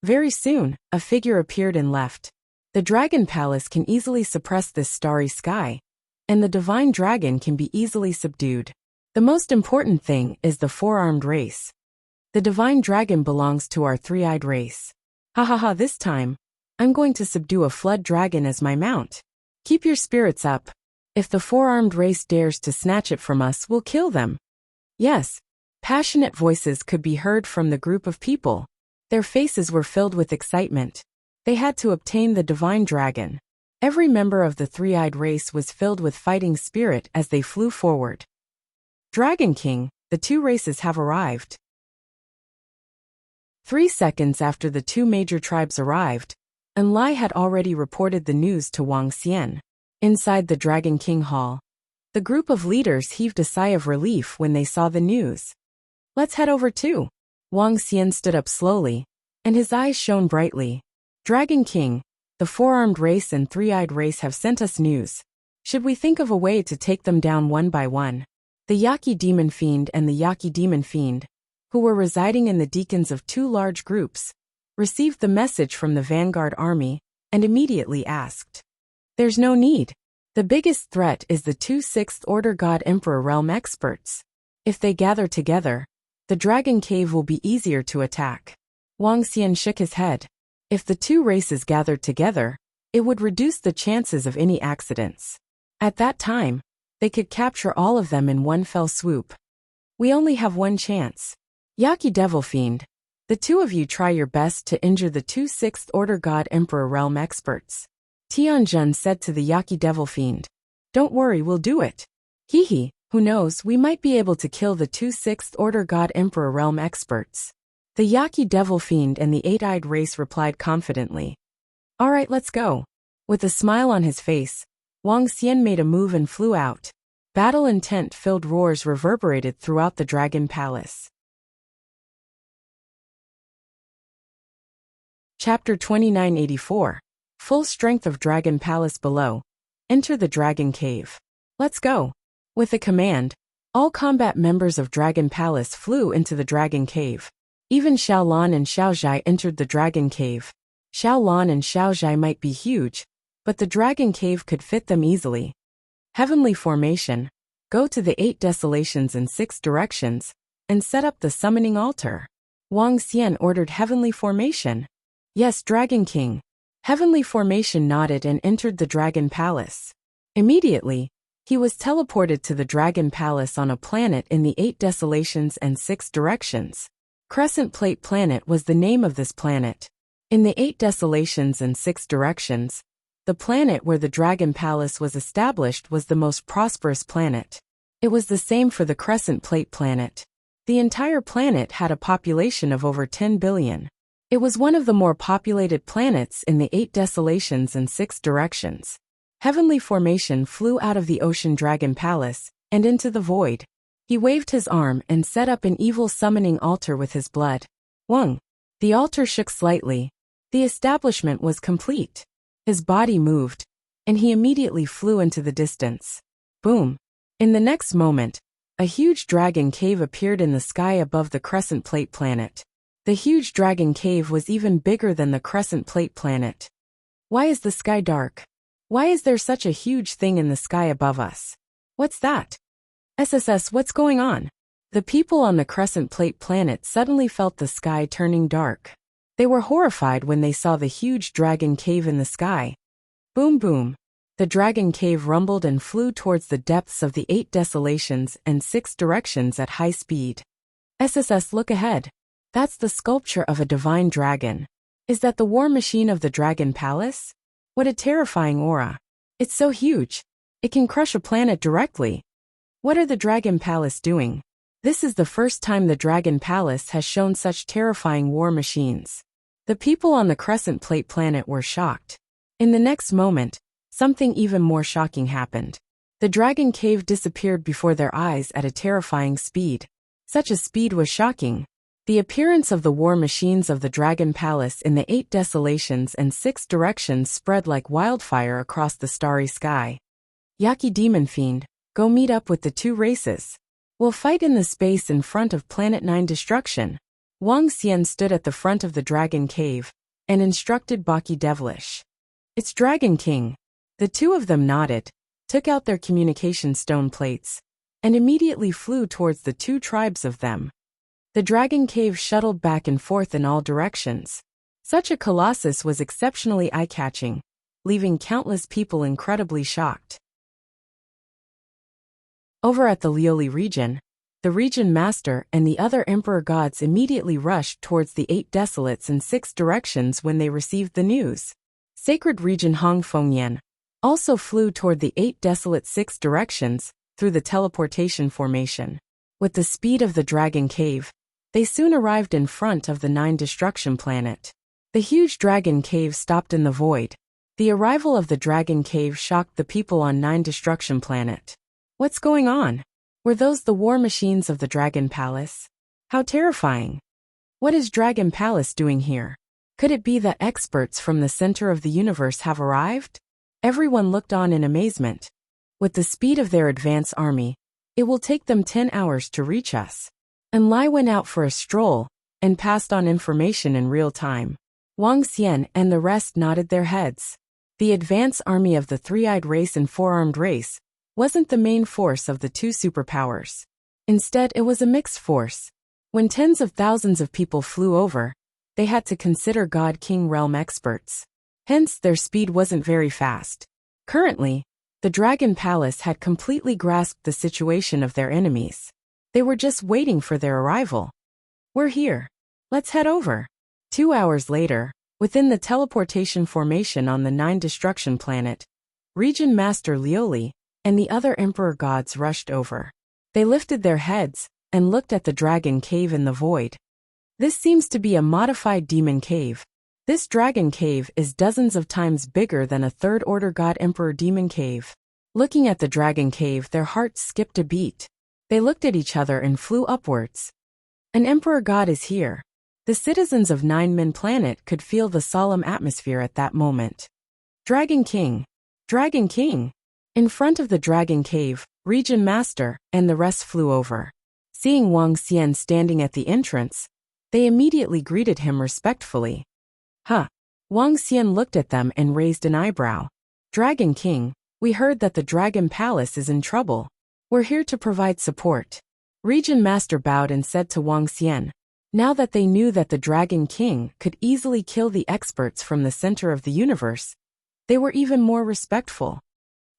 Very soon, a figure appeared and left. The Dragon Palace can easily suppress this starry sky, and the Divine Dragon can be easily subdued. The most important thing is the 4-armed race. The Divine Dragon belongs to our 3-eyed race. Ha ha ha, this time, I'm going to subdue a flood dragon as my mount. Keep your spirits up. If the 4-armed race dares to snatch it from us, we'll kill them. Yes. Passionate voices could be heard from the group of people. Their faces were filled with excitement. They had to obtain the Divine Dragon. Every member of the 3-eyed race was filled with fighting spirit as they flew forward. Dragon King, the 2 races have arrived. 3 seconds after the 2 major tribes arrived, and Lai had already reported the news to Wang Xian. Inside the Dragon King Hall, the group of leaders heaved a sigh of relief when they saw the news. Let's head over too. Wang Xian stood up slowly, and his eyes shone brightly. Dragon King, the four-armed race and three-eyed race have sent us news. Should we think of a way to take them down one by one? The Yaqi Demon Fiend and the Yaqi Demon Fiend, who were residing in the deacons of two large groups, received the message from the vanguard army and immediately asked. There's no need. The biggest threat is the two Sixth Order God Emperor realm experts. If they gather together, the Dragon Cave will be easier to attack. Wang Xian shook his head. If the two races gathered together, it would reduce the chances of any accidents. At that time, they could capture all of them in one fell swoop. We only have one chance. Yaqi Devil Fiend, the two of you try your best to injure the two Sixth Order God Emperor realm experts. Tianjun said to the Yaqi Devil Fiend. Don't worry, we'll do it. Hee, who knows, we might be able to kill the two Sixth Order God Emperor realm experts. The Yaqi Devil Fiend and the eight-eyed race replied confidently. All right, let's go. With a smile on his face, Wang Xian made a move and flew out. Battle intent-filled roars reverberated throughout the Dragon Palace. Chapter 2984. Full strength of Dragon Palace below. Enter the Dragon Cave. Let's go. With a command, all combat members of Dragon Palace flew into the Dragon Cave. Even Xiaolan and Xiaozhai entered the Dragon Cave. Xiaolan and Xiaozhai might be huge, but the Dragon Cave could fit them easily. Heavenly Formation. Go to the 8 desolations in 6 directions, and set up the summoning altar. Wang Xian ordered Heavenly Formation. Yes, Dragon King. Heavenly Formation nodded and entered the Dragon Palace. Immediately, he was teleported to the Dragon Palace on a planet in the 8 desolations and 6 directions. Crescent Plate Planet was the name of this planet. In the 8 desolations and 6 directions, the planet where the Dragon Palace was established was the most prosperous planet. It was the same for the Crescent Plate Planet. The entire planet had a population of over 10 billion. It was one of the more populated planets in the 8 desolations and 6 directions. Heavenly Formation flew out of the Ocean Dragon Palace and into the void. He waved his arm and set up an evil summoning altar with his blood. Wang. The altar shook slightly. The establishment was complete. His body moved, and he immediately flew into the distance. Boom. In the next moment, a huge dragon cave appeared in the sky above the Crescent Plate Planet. The huge dragon cave was even bigger than the Crescent Plate Planet. Why is the sky dark? Why is there such a huge thing in the sky above us? What's that? SSS, what's going on? The people on the Crescent Plate Planet suddenly felt the sky turning dark. They were horrified when they saw the huge dragon cave in the sky. Boom boom. The dragon cave rumbled and flew towards the depths of the 8 desolations and 6 directions at high speed. SSS, look ahead. That's the sculpture of a divine dragon. Is that the war machine of the Dragon Palace? What a terrifying aura. It's so huge. It can crush a planet directly. What are the Dragon Palace doing? This is the first time the Dragon Palace has shown such terrifying war machines. The people on the Crescent Plate Planet were shocked. In the next moment, something even more shocking happened. The Dragon Cave disappeared before their eyes at a terrifying speed. Such a speed was shocking. The appearance of the war machines of the Dragon Palace in the 8 desolations and 6 directions spread like wildfire across the starry sky. Yaqi Demon Fiend, go meet up with the 2 races. We'll fight in the space in front of Planet 9 Destruction. Wang Xian stood at the front of the Dragon Cave and instructed Baki Devilish. It's Dragon King. The 2 of them nodded, took out their communication stone plates, and immediately flew towards the 2 tribes of them. The Dragon Cave shuttled back and forth in all directions. Such a colossus was exceptionally eye-catching, leaving countless people incredibly shocked. Over at the Lioli region, the region master and the other emperor gods immediately rushed towards the 8 desolates in 6 directions when they received the news. Sacred region Hong Fengyan also flew toward the 8 desolate 6 directions through the teleportation formation. With the speed of the Dragon Cave, they soon arrived in front of the 9 Destruction Planet. The huge dragon cave stopped in the void. The arrival of the dragon cave shocked the people on 9 Destruction Planet. What's going on? Were those the war machines of the Dragon Palace? How terrifying! What is Dragon Palace doing here? Could it be that experts from the center of the universe have arrived? Everyone looked on in amazement. With the speed of their advance army, it will take them 10 hours to reach us. And Lai went out for a stroll and passed on information in real time. Wang Xian and the rest nodded their heads. The advance army of the three-eyed race and four-armed race wasn't the main force of the two superpowers. Instead, it was a mixed force. When tens of thousands of people flew over, they had to consider God-King realm experts. Hence, their speed wasn't very fast. Currently, the Dragon Palace had completely grasped the situation of their enemies. They were just waiting for their arrival. We're here. Let's head over. 2 hours later, within the teleportation formation on the 9 Destruction Planet, Region Master Lioli and the other Emperor Gods rushed over. They lifted their heads and looked at the dragon cave in the void. This seems to be a modified demon cave. This dragon cave is dozens of times bigger than a third-order God Emperor demon cave. Looking at the dragon cave, their hearts skipped a beat. They looked at each other and flew upwards. An Emperor God is here. The citizens of Nine Min Planet could feel the solemn atmosphere at that moment. Dragon King! Dragon King! In front of the dragon cave, Region Master and the rest flew over. Seeing Wang Xian standing at the entrance, they immediately greeted him respectfully. Huh! Wang Xian looked at them and raised an eyebrow. Dragon King, we heard that the Dragon Palace is in trouble. We're here to provide support. Region Master bowed and said to Wang Xian. Now that they knew that the Dragon King could easily kill the experts from the center of the universe, they were even more respectful.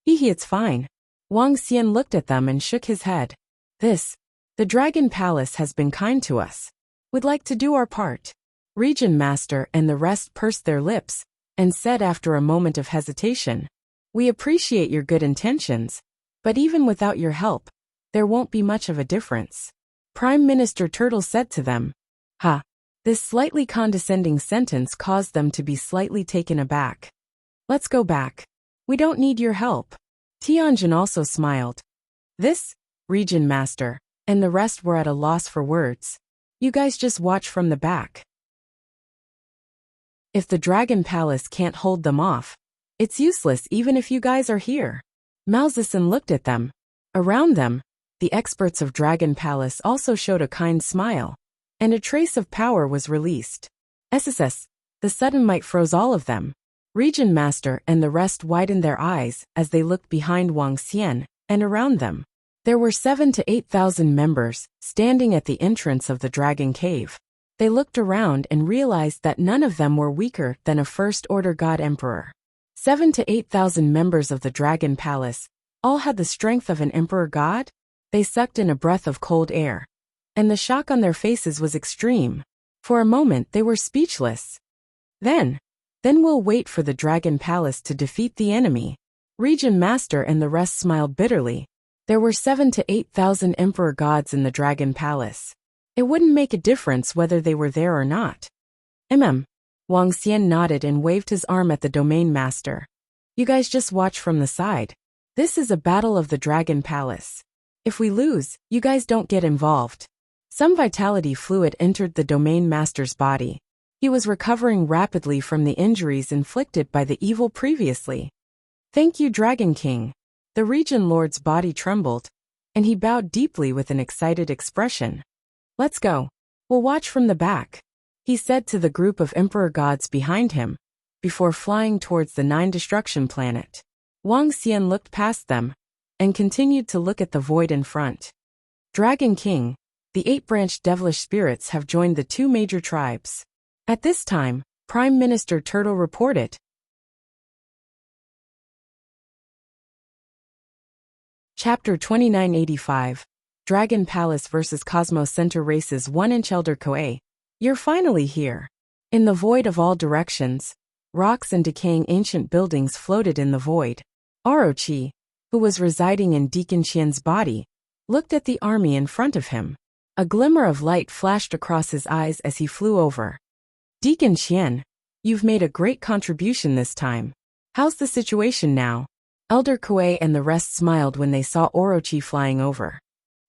It's fine. Wang Xian looked at them and shook his head. The Dragon Palace has been kind to us. We'd like to do our part. Region Master and the rest pursed their lips and said after a moment of hesitation, we appreciate your good intentions, but even without your help, there won't be much of a difference. Prime Minister Turtle said to them. This slightly condescending sentence caused them to be slightly taken aback. Let's go back. We don't need your help. Tianjin also smiled. Region Master and the rest were at a loss for words. You guys just watch from the back. If the Dragon Palace can't hold them off, it's useless even if you guys are here. Mao Zedong looked at them. Around them, the experts of Dragon Palace also showed a kind smile, and a trace of power was released. SSS, the sudden might froze all of them. Region Master and the rest widened their eyes as they looked behind Wang Xian and around them. There were 7,000 to 8,000 members standing at the entrance of the Dragon Cave. They looked around and realized that none of them were weaker than a First-Order God Emperor. 7,000 to 8,000 members of the Dragon Palace all had the strength of an Emperor God. They sucked in a breath of cold air, and the shock on their faces was extreme. For a moment they were speechless. Then we'll wait for the Dragon Palace to defeat the enemy. Region Master and the rest smiled bitterly. There were 7,000 to 8,000 Emperor Gods in the Dragon Palace. It wouldn't make a difference whether they were there or not. Wang Xian nodded and waved his arm at the Domain Master. You guys just watch from the side. This is a battle of the Dragon Palace. If we lose, you guys don't get involved. Some vitality fluid entered the Domain Master's body. He was recovering rapidly from the injuries inflicted by the evil previously. Thank you, Dragon King. The Region Lord's body trembled, and he bowed deeply with an excited expression. Let's go. We'll watch from the back, he said to the group of Emperor Gods behind him, before flying towards the 9 Destruction Planet. Wang Xian looked past them and continued to look at the void in front. Dragon King, the 8-branched devilish spirits have joined the 2 major tribes. At this time, Prime Minister Turtle reported. Chapter 2985, Dragon Palace vs. Cosmos Center Races 1-inch Elder Koei. You're finally here. In the void of all directions, rocks and decaying ancient buildings floated in the void. Orochi, who was residing in Deacon Qian's body, looked at the army in front of him. A glimmer of light flashed across his eyes as he flew over. Deacon Qian, You've made a great contribution this time. How's the situation now? Elder Kuei and the rest smiled when they saw Orochi flying over.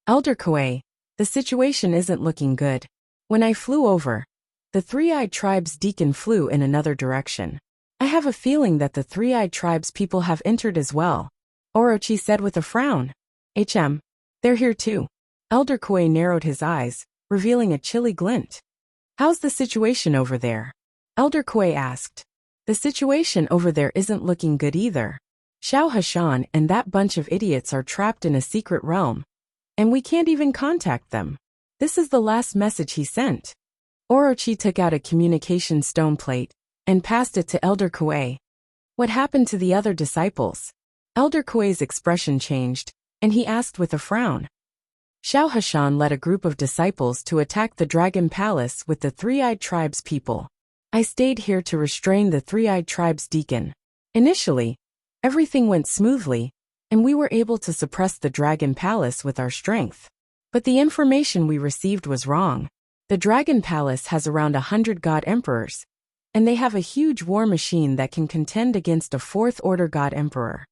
Elder Kuei, the situation isn't looking good. When I flew over, the Three-Eyed Tribe's deacon flew in another direction. I have a feeling that the Three-Eyed Tribe's people have entered as well, Orochi said with a frown. They're here too. Elder Kuei narrowed his eyes, revealing a chilly glint. How's the situation over there? Elder Kuei asked. The situation over there isn't looking good either. Xiao Hashan and that bunch of idiots are trapped in a secret realm, and we can't even contact them. This is the last message he sent. Orochi took out a communication stone plate and passed it to Elder Kuei. What happened to the other disciples? Elder Kuei's expression changed, and he asked with a frown. Xiao Hashan led a group of disciples to attack the Dragon Palace with the Three-Eyed Tribe's people. I stayed here to restrain the Three-Eyed Tribe's deacon. Initially, everything went smoothly, and we were able to suppress the Dragon Palace with our strength. But the information we received was wrong. The Dragon Palace has around 100 God Emperors, and they have a huge war machine that can contend against a Fourth-Order God Emperor.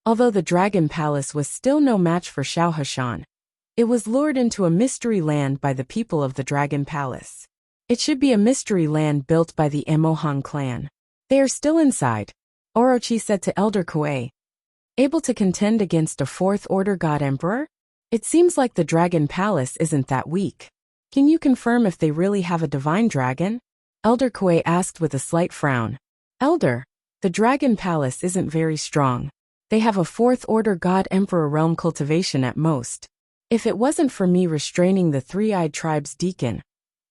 Although the Dragon Palace was still no match for Xiao Hashan, it was lured into a mystery land by the people of the Dragon Palace. It should be a mystery land built by the Emohan clan. They are still inside, Orochi said to Elder Kuei. Able to contend against a Fourth-Order God Emperor? It seems like the Dragon Palace isn't that weak. Can you confirm if they really have a divine dragon? Elder Kuei asked with a slight frown. Elder, the Dragon Palace isn't very strong. They have a Fourth-Order God Emperor realm cultivation at most. If it wasn't for me restraining the Three-Eyed Tribe's deacon,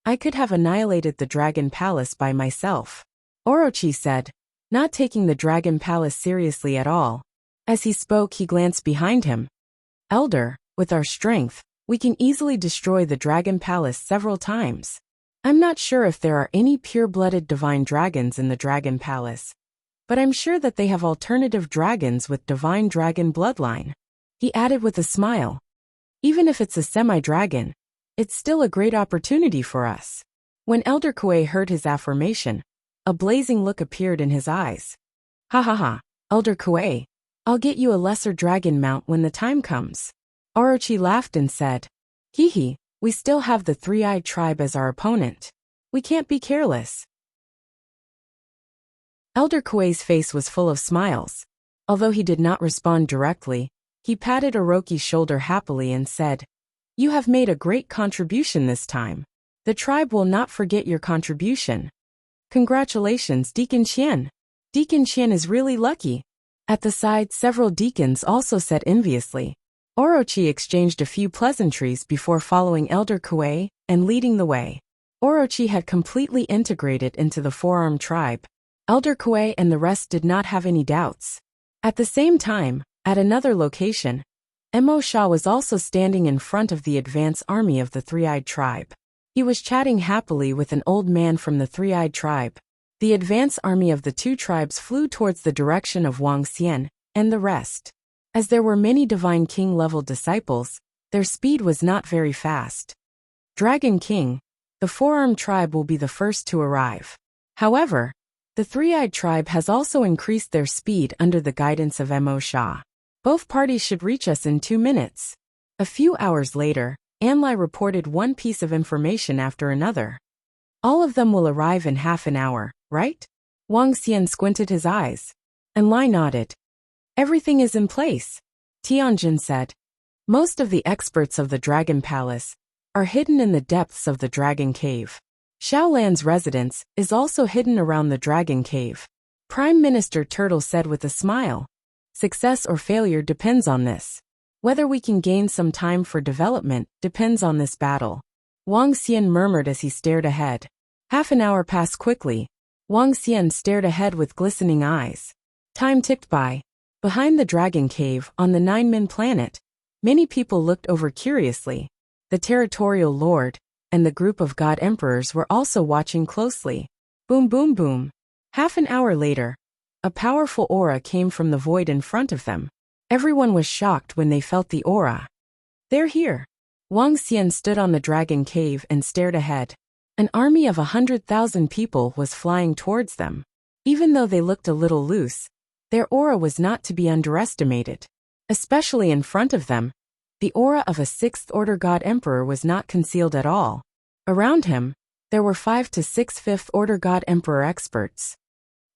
I could have annihilated the Dragon Palace by myself, Orochi said, not taking the Dragon Palace seriously at all. As he spoke, he glanced behind him. Elder, with our strength, we can easily destroy the Dragon Palace several times. I'm not sure if there are any pure-blooded divine dragons in the Dragon Palace, but I'm sure that they have alternative dragons with divine dragon bloodline. He added with a smile. Even if it's a semi-dragon, it's still a great opportunity for us. When Elder Kuei heard his affirmation, a blazing look appeared in his eyes. Ha ha ha, Elder Kuei, I'll get you a lesser dragon mount when the time comes. Orochi laughed and said, Hee, we still have the Three-Eyed Tribe as our opponent. We can't be careless. Elder Kuei's face was full of smiles. Although he did not respond directly, he patted Orochi's shoulder happily and said, You have made a great contribution this time. The tribe will not forget your contribution. Congratulations, Deacon Qian. Deacon Qian is really lucky. At the side, several deacons also said enviously. Orochi exchanged a few pleasantries before following Elder Kuei and leading the way. Orochi had completely integrated into the Four-Armed Tribe. Elder Kuei and the rest did not have any doubts. At the same time, at another location, Mo Sha was also standing in front of the advance army of the Three-Eyed Tribe. He was chatting happily with an old man from the Three-Eyed Tribe. The advance army of the two tribes flew towards the direction of Wang Xian and the rest. As there were many Divine King-level disciples, their speed was not very fast. Dragon King, the Four-Armed Tribe will be the first to arrive. However, the Three-Eyed Tribe has also increased their speed under the guidance of Mo Sha. Both parties should reach us in 2 minutes. A few hours later, Anlai reported one piece of information after another. All of them will arrive in half an hour, right? Wang Xian squinted his eyes. Anlai nodded. Everything is in place, Tianjin said. Most of the experts of the Dragon Palace are hidden in the depths of the Dragon Cave. Xiaolan's residence is also hidden around the Dragon Cave. Prime Minister Turtle said with a smile. Success or failure depends on this. Whether we can gain some time for development depends on this battle. Wang Xian murmured as he stared ahead. Half an hour passed quickly. Wang Xian stared ahead with glistening eyes. Time ticked by. Behind the Dragon Cave on the Nine-Min planet, many people looked over curiously. The territorial lord and the group of god emperors were also watching closely. Boom boom boom. Half an hour later, a powerful aura came from the void in front of them. Everyone was shocked when they felt the aura. They're here. Wang Xian stood on the Dragon Cave and stared ahead. An army of 100,000 people was flying towards them. Even though they looked a little loose, their aura was not to be underestimated. Especially in front of them, the aura of a 6th Order God Emperor was not concealed at all. Around him, there were 5 to 6 5th Order God Emperor experts.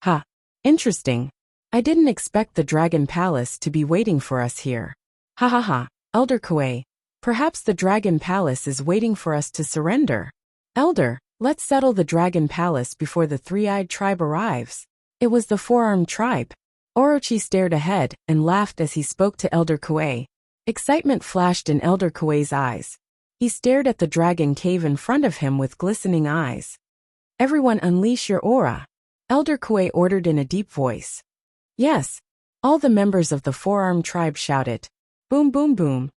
Ha! Interesting. I didn't expect the Dragon Palace to be waiting for us here. Ha ha ha, Elder Kuei. Perhaps the Dragon Palace is waiting for us to surrender. Elder, let's settle the Dragon Palace before the three-eyed tribe arrives. It was the four-armed tribe. Orochi stared ahead and laughed as he spoke to Elder Kuei. Excitement flashed in Elder Kuei's eyes. He stared at the dragon cave in front of him with glistening eyes. Everyone unleash your aura. Elder Kuei ordered in a deep voice. Yes. All the members of the four-armed tribe shouted. Boom boom boom.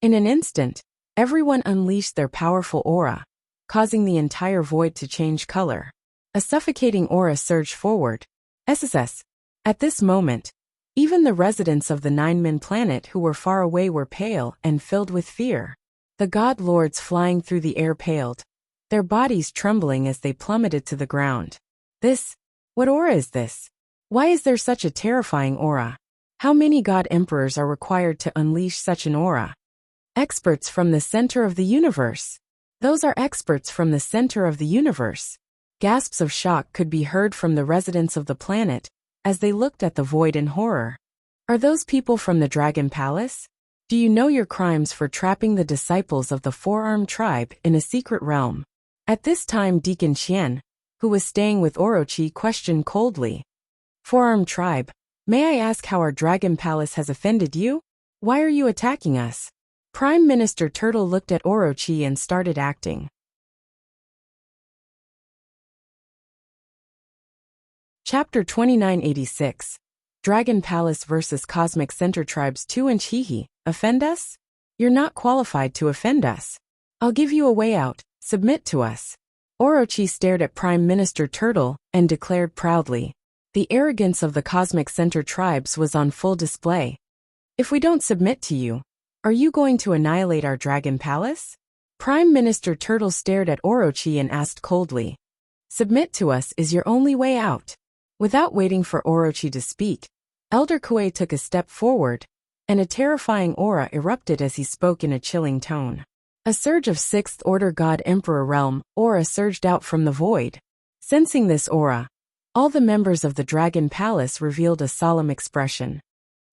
In an instant, everyone unleashed their powerful aura, causing the entire void to change color. A suffocating aura surged forward. SSS. At this moment, even the residents of the Nine-Man planet who were far away were pale and filled with fear. The god lords flying through the air paled, their bodies trembling as they plummeted to the ground. What aura is this? Why is there such a terrifying aura? How many god emperors are required to unleash such an aura? Experts from the center of the universe. Those are experts from the center of the universe. Gasps of shock could be heard from the residents of the planet as they looked at the void in horror. Are those people from the Dragon Palace? Do you know your crimes for trapping the disciples of the four-armed tribe in a secret realm? At this time Deacon Qian, who was staying with Orochi, questioned coldly. Four-armed tribe, may I ask how our Dragon Palace has offended you? Why are you attacking us? Prime Minister Turtle looked at Orochi and started acting. Chapter 2986. Dragon Palace vs. Cosmic Center Tribes 2-inch Hihi. Offend us? You're not qualified to offend us. I'll give you a way out. Submit to us. Orochi stared at Prime Minister Turtle and declared proudly. The arrogance of the Cosmic Center Tribes was on full display. If we don't submit to you, are you going to annihilate our Dragon Palace? Prime Minister Turtle stared at Orochi and asked coldly. Submit to us is your only way out. Without waiting for Orochi to speak, Elder Kuei took a step forward, and a terrifying aura erupted as he spoke in a chilling tone. A surge of 6th Order God Emperor Realm aura surged out from the void. Sensing this aura, all the members of the Dragon Palace revealed a solemn expression.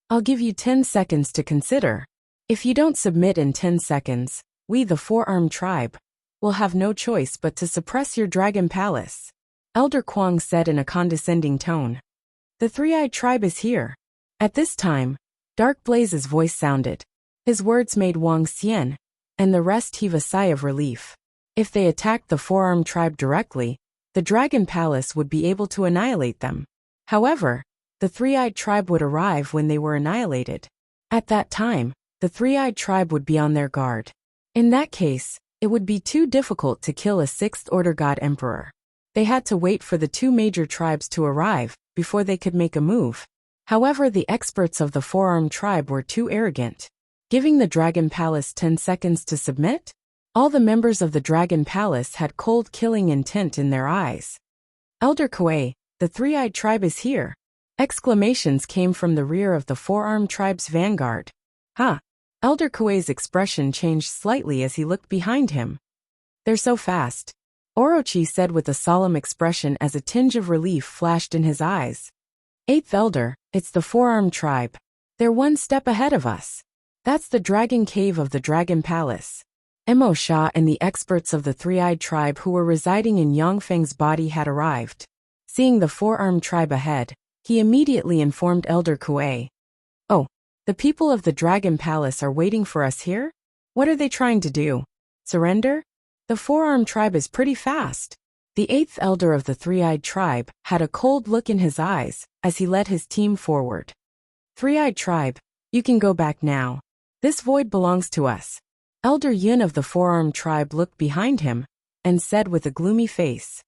I'll give you 10 seconds to consider. If you don't submit in 10 seconds, we the four-armed tribe will have no choice but to suppress your Dragon Palace. Elder Kuang said in a condescending tone. The three-eyed tribe is here. At this time, Dark Blaze's voice sounded. His words made Wang Xian and the rest heave a sigh of relief. If they attacked the four-armed tribe directly, the Dragon Palace would be able to annihilate them. However, the three-eyed tribe would arrive when they were annihilated. At that time, the three-eyed tribe would be on their guard. In that case, it would be too difficult to kill a 6th Order God Emperor. They had to wait for the two major tribes to arrive before they could make a move. However, the experts of the four-armed tribe were too arrogant. Giving the Dragon Palace 10 seconds to submit? All the members of the Dragon Palace had cold killing intent in their eyes. Elder Kuei, the three-eyed tribe is here. Exclamations came from the rear of the four-armed tribe's vanguard. Elder Kuei's expression changed slightly as he looked behind him. They're so fast. Orochi said with a solemn expression as a tinge of relief flashed in his eyes. 8th Elder, it's the four-armed tribe. They're one step ahead of us. That's the Dragon Cave of the Dragon Palace. Mo Sha and the experts of the three-eyed tribe who were residing in Yangfeng's body had arrived. Seeing the four-armed tribe ahead, he immediately informed Elder Kuei. Oh, the people of the Dragon Palace are waiting for us here? What are they trying to do? Surrender? The four-armed tribe is pretty fast. The 8th Elder of the three-eyed tribe had a cold look in his eyes as he led his team forward. Three-eyed tribe, you can go back now. This void belongs to us. Elder Yun of the four-armed tribe looked behind him and said with a gloomy face.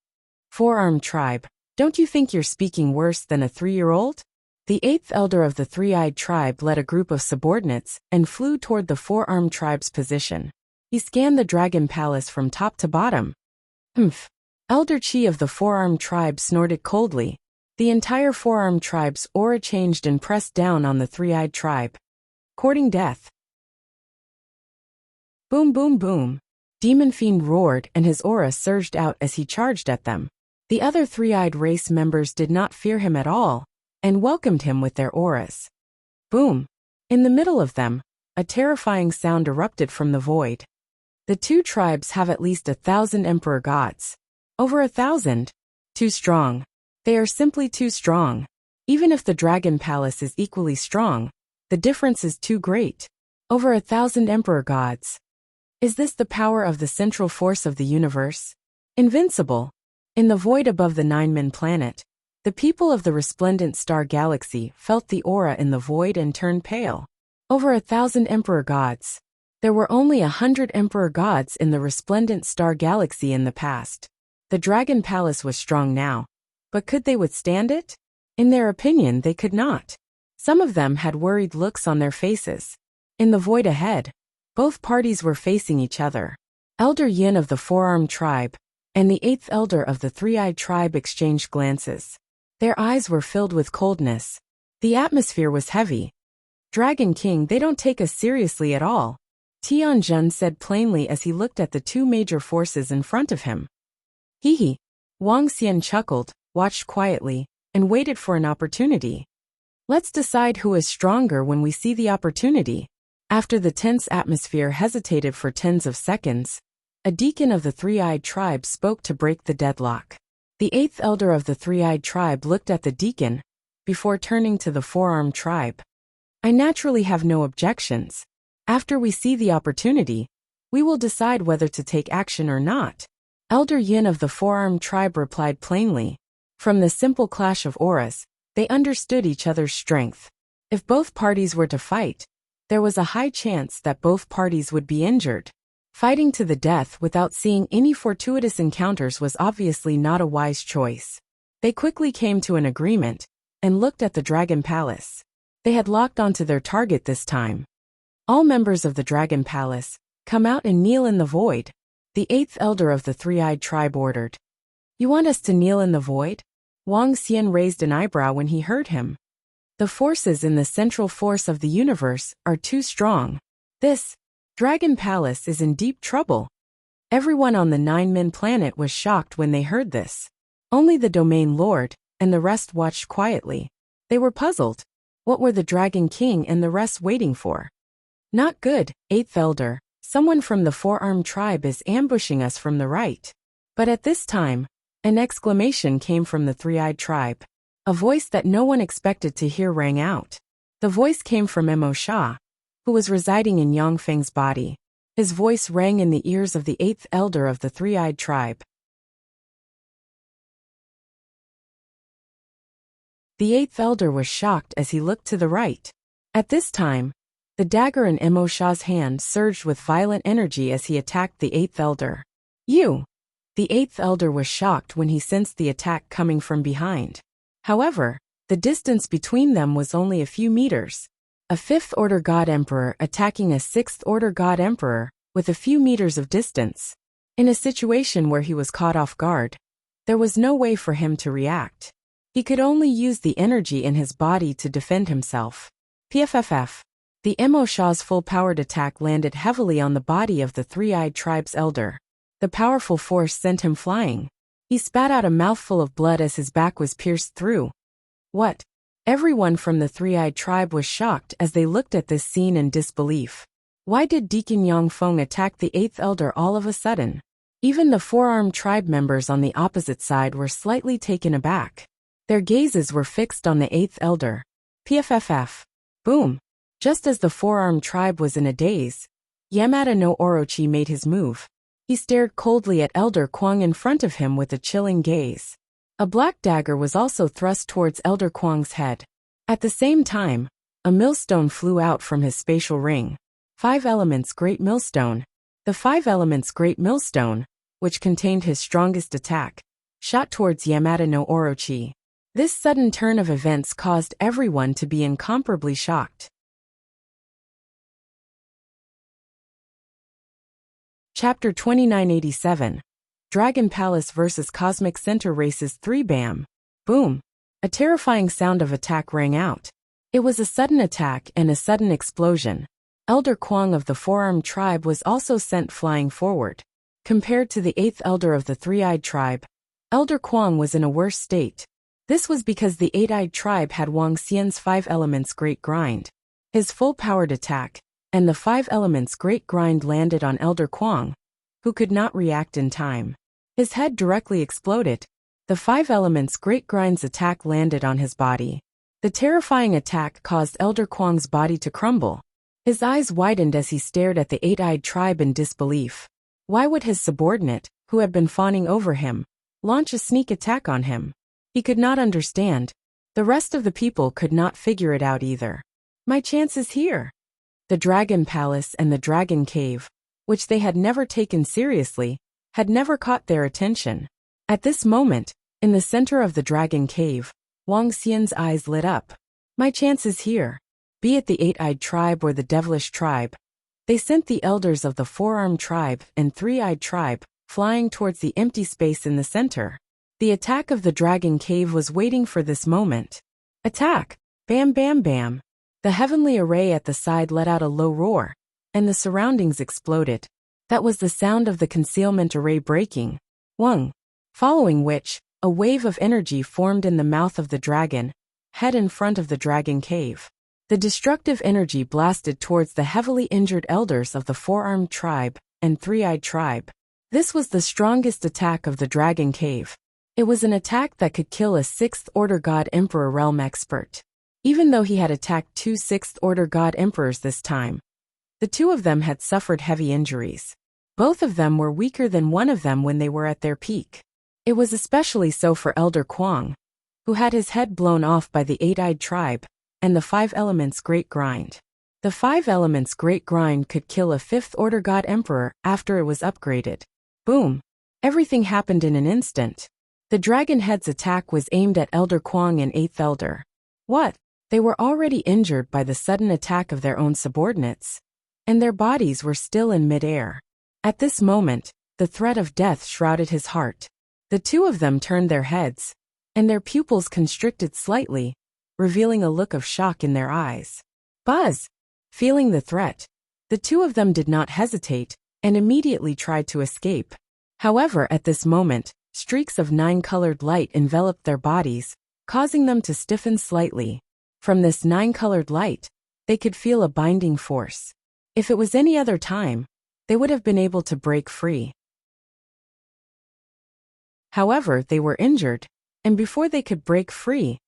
Four-armed tribe, don't you think you're speaking worse than a 3-year-old? The 8th Elder of the three-eyed tribe led a group of subordinates and flew toward the four-armed tribe's position. He scanned the dragon palace from top to bottom. Humph. Elder Chi of the four-armed tribe snorted coldly. The entire four-armed tribe's aura changed and pressed down on the three-eyed tribe. Courting death. Boom, boom, boom. Demon Fiend roared and his aura surged out as he charged at them. The other three-eyed race members did not fear him at all and welcomed him with their auras. Boom. In the middle of them, a terrifying sound erupted from the void. The two tribes have at least 1,000 emperor gods. Over 1,000. Too strong. They are simply too strong. Even if the dragon palace is equally strong, the difference is too great. Over 1,000 emperor gods. Is this the power of the central force of the universe? Invincible. In the void above the Nine-Man planet, the people of the resplendent star galaxy felt the aura in the void and turned pale. Over 1,000 emperor gods. There were only 100 emperor gods in the resplendent star galaxy in the past. The dragon palace was strong now. But could they withstand it? In their opinion, they could not. Some of them had worried looks on their faces. In the void ahead, both parties were facing each other. Elder Yin of the four-armed tribe and the eighth elder of the three-eyed tribe exchanged glances. Their eyes were filled with coldness. The atmosphere was heavy. Dragon King, they don't take us seriously at all, Tianjun said plainly as he looked at the two major forces in front of him. Hee hee. Wang Xian chuckled, watched quietly, and waited for an opportunity. Let's decide who is stronger when we see the opportunity. After the tense atmosphere hesitated for tens of seconds, a deacon of the three-eyed tribe spoke to break the deadlock. The eighth elder of the three-eyed tribe looked at the deacon before turning to the four-armed tribe. I naturally have no objections. After we see the opportunity, we will decide whether to take action or not. Elder Yin of the four-armed tribe replied plainly. From the simple clash of auras, they understood each other's strength. If both parties were to fight, there was a high chance that both parties would be injured. Fighting to the death without seeing any fortuitous encounters was obviously not a wise choice. They quickly came to an agreement and looked at the Dragon Palace. They had locked onto their target this time. All members of the Dragon Palace, come out and kneel in the void, the eighth elder of the three-eyed tribe ordered. You want us to kneel in the void? Wang Xian raised an eyebrow when he heard him. The forces in the central force of the universe are too strong. This Dragon Palace is in deep trouble. Everyone on the Nine-Man planet was shocked when they heard this. Only the Domain Lord and the rest watched quietly. They were puzzled. What were the Dragon King and the rest waiting for? Not good, eighth elder. Someone from the four-armed tribe is ambushing us from the right. But at this time, an exclamation came from the three-eyed tribe. A voice that no one expected to hear rang out. The voice came from Mo Sha, who was residing in Yangfeng's body. His voice rang in the ears of the eighth elder of the three-eyed tribe. The eighth elder was shocked as he looked to the right. At this time, the dagger in Mo Sha's hand surged with violent energy as he attacked the eighth elder. You! The eighth elder was shocked when he sensed the attack coming from behind. However, the distance between them was only a few meters. A fifth-order God Emperor attacking a sixth-order God Emperor with a few meters of distance. In a situation where he was caught off guard, there was no way for him to react. He could only use the energy in his body to defend himself. PFFF. The Mo Sha's full-powered attack landed heavily on the body of the three-eyed tribe's elder. The powerful force sent him flying. He spat out a mouthful of blood as his back was pierced through. What? Everyone from the three-eyed tribe was shocked as they looked at this scene in disbelief. Why did Deacon Yangfeng attack the eighth elder all of a sudden? Even the four-armed tribe members on the opposite side were slightly taken aback. Their gazes were fixed on the eighth elder. PFFF. Boom. Just as the four-armed tribe was in a daze, Yamada no Orochi made his move. He stared coldly at Elder Kwang in front of him with a chilling gaze. A black dagger was also thrust towards Elder Kwang's head. At the same time, a millstone flew out from his spatial ring. 5 Elements Great Millstone. The 5 Elements Great Millstone, which contained his strongest attack, shot towards Yamada no Orochi. This sudden turn of events caused everyone to be incomparably shocked. Chapter 2987. Dragon Palace vs. Cosmic Center Races 3. Bam! Boom! A terrifying sound of attack rang out. It was a sudden attack and a sudden explosion. Elder Kwang of the Four-Armed Tribe was also sent flying forward. Compared to the 8th Elder of the Three-Eyed Tribe, Elder Kwang was in a worse state. This was because the 8-Eyed Tribe had Wuxia's 5 Elements Great Grind. His full-powered attack, and the 5 Elements Great Grind landed on Elder Kwang, who could not react in time. His head directly exploded. The 5 Elements Great Grind's attack landed on his body. The terrifying attack caused Elder Kwang's body to crumble. His eyes widened as he stared at the 8-Eyed Tribe in disbelief. Why would his subordinate, who had been fawning over him, launch a sneak attack on him? He could not understand. The rest of the people could not figure it out either. My chance is here. The Dragon Palace and the Dragon Cave, which they had never taken seriously, had never caught their attention. At this moment, in the center of the Dragon Cave, Wuxia's eyes lit up. My chance is here. Be it the 8-Eyed Tribe or the Devilish Tribe, they sent the elders of the Four-Armed Tribe and Three-Eyed Tribe flying towards the empty space in the center. The attack of the Dragon Cave was waiting for this moment. Attack! Bam bam bam! The heavenly array at the side let out a low roar, and the surroundings exploded. That was the sound of the concealment array breaking. Wung! Following which, a wave of energy formed in the mouth of the dragon, head in front of the Dragon Cave. The destructive energy blasted towards the heavily injured elders of the Four-Armed Tribe and Three-Eyed Tribe. This was the strongest attack of the Dragon Cave. It was an attack that could kill a 6th Order God Emperor realm expert. Even though he had attacked 2 6th Order God Emperors this time, the 2 of them had suffered heavy injuries. Both of them were weaker than one of them when they were at their peak. It was especially so for Elder Kwang, who had his head blown off by the 8-Eyed Tribe and the 5 Elements Great Grind. The 5 Elements Great Grind could kill a 5th Order God Emperor after it was upgraded. Boom! Everything happened in an instant. The Dragon Head's attack was aimed at Elder Kwang and 8th Elder. What? They were already injured by the sudden attack of their own subordinates, and their bodies were still in mid-air. At this moment, the threat of death shrouded his heart. The 2 of them turned their heads, and their pupils constricted slightly, revealing a look of shock in their eyes. Buzz! Feeling the threat, the 2 of them did not hesitate, and immediately tried to escape. However, at this moment, streaks of 9-colored light enveloped their bodies, causing them to stiffen slightly. From this 9-colored light, they could feel a binding force. If it was any other time, they would have been able to break free. However, they were injured, and before they could break free,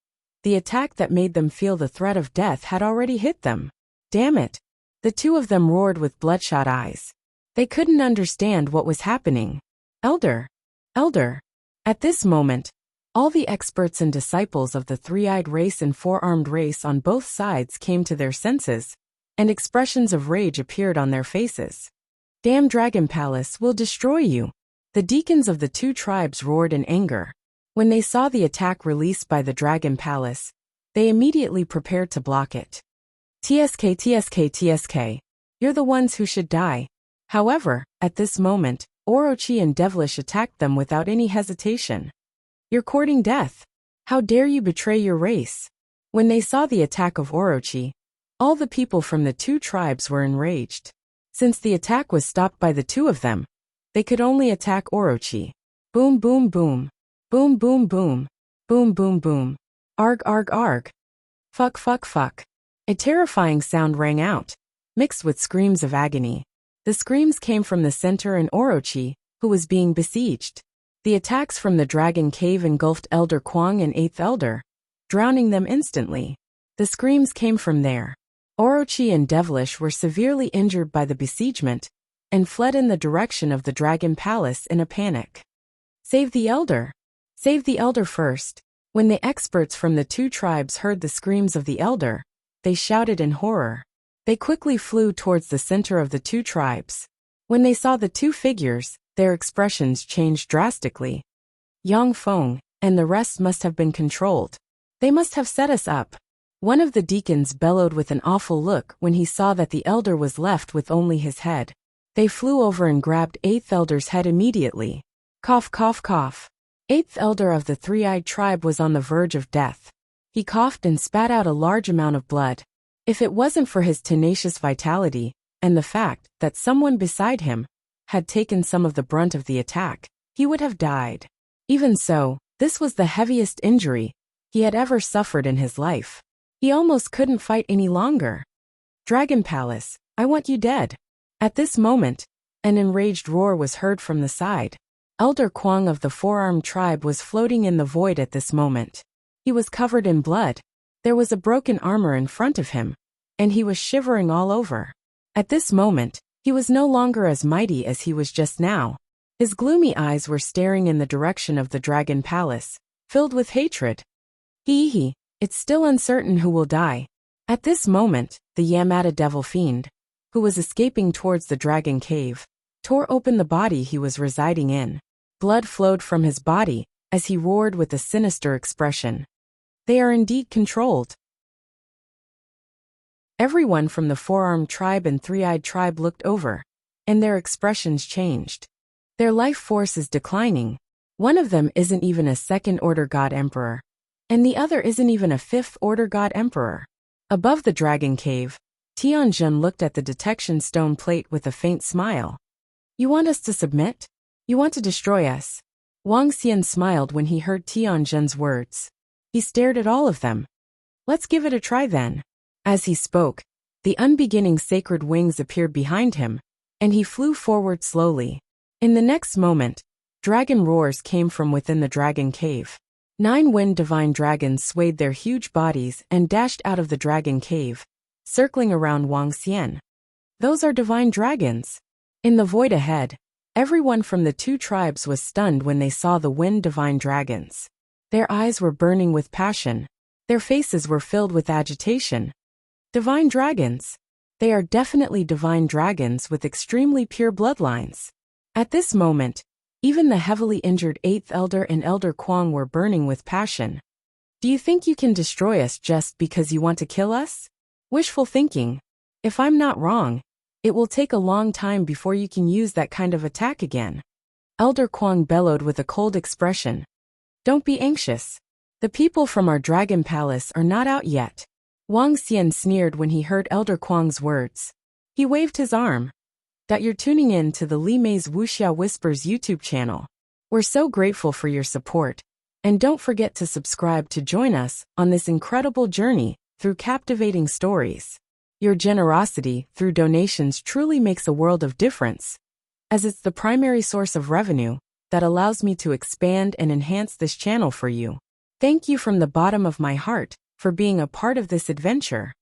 the attack that made them feel the threat of death had already hit them. Damn it! The 2 of them roared with bloodshot eyes. They couldn't understand what was happening. Elder! Elder! At this moment, all the experts and disciples of the Three-Eyed Race and Four-Armed Race on both sides came to their senses, and expressions of rage appeared on their faces. Damn Dragon Palace will destroy you! The deacons of the 2 tribes roared in anger. When they saw the attack released by the Dragon Palace, they immediately prepared to block it. TSK, TSK, TSK. You're the ones who should die. However, at this moment, Orochi and Devilish attacked them without any hesitation. You're courting death. How dare you betray your race? When they saw the attack of Orochi, all the people from the 2 tribes were enraged. Since the attack was stopped by the 2 of them, they could only attack Orochi. Boom boom boom. Boom boom boom. Boom boom boom. Arg arg arg. Fuck fuck fuck. A terrifying sound rang out, mixed with screams of agony. The screams came from the center and Orochi, who was being besieged. The attacks from the Dragon Cave engulfed Elder Kwang and 8th Elder, drowning them instantly. The screams came from there. Orochi and Devilish were severely injured by the besiegement, and fled in the direction of the Dragon Palace in a panic. Save the Elder! Save the Elder first! When the experts from the 2 tribes heard the screams of the Elder, they shouted in horror. They quickly flew towards the center of the 2 tribes. When they saw the 2 figures, their expressions changed drastically. Yang Feng and the rest must have been controlled. They must have set us up. One of the deacons bellowed with an awful look when he saw that the Elder was left with only his head. They flew over and grabbed 8th Elder's head immediately. Cough, cough, cough. 8th Elder of the three-eyed tribe was on the verge of death. He coughed and spat out a large amount of blood. If it wasn't for his tenacious vitality, and the fact that someone beside him had taken some of the brunt of the attack, he would have died. Even so, this was the heaviest injury he had ever suffered in his life. He almost couldn't fight any longer. Dragon Palace, I want you dead. At this moment, an enraged roar was heard from the side. Elder Kwang of the four-armed tribe was floating in the void at this moment. He was covered in blood. There was a broken armor in front of him, and he was shivering all over. At this moment, he was no longer as mighty as he was just now. His gloomy eyes were staring in the direction of the Dragon Palace, filled with hatred. It's still uncertain who will die. At this moment, the Yamata Devil Fiend, who was escaping towards the Dragon Cave, tore open the body he was residing in. Blood flowed from his body as he roared with a sinister expression. They are indeed controlled. Everyone from the four-armed tribe and three-eyed tribe looked over, and their expressions changed. Their life force is declining. One of them isn't even a second-order God Emperor, and the other isn't even a fifth-order God Emperor. Above the Dragon Cave, Tianjun looked at the detection stone plate with a faint smile. You want us to submit? You want to destroy us? Wang Xian smiled when he heard Tianjun's words. He stared at all of them. Let's give it a try then. As he spoke, the unbeginning sacred wings appeared behind him, and he flew forward slowly. In the next moment, dragon roars came from within the Dragon Cave. 9 wind divine dragons swayed their huge bodies and dashed out of the Dragon Cave, circling around Wang Xian. Those are divine dragons. In the void ahead, everyone from the 2 tribes was stunned when they saw the wind divine dragons. Their eyes were burning with passion. Their faces were filled with agitation. Divine dragons. They are definitely divine dragons with extremely pure bloodlines. At this moment, even the heavily injured 8th Elder and Elder Kwang were burning with passion. Do you think you can destroy us just because you want to kill us? Wishful thinking. If I'm not wrong, it will take a long time before you can use that kind of attack again. Elder Kwang bellowed with a cold expression. Don't be anxious. The people from our Dragon Palace are not out yet. Wang Xian sneered when he heard Elder Kwang's words. He waved his arm. You're tuning in to the Li Mei's Wuxia Whispers YouTube channel. We're so grateful for your support, and don't forget to subscribe to join us on this incredible journey through captivating stories. Your generosity through donations truly makes a world of difference, as it's the primary source of revenue that allows me to expand and enhance this channel for you. Thank you from the bottom of my heart for being a part of this adventure.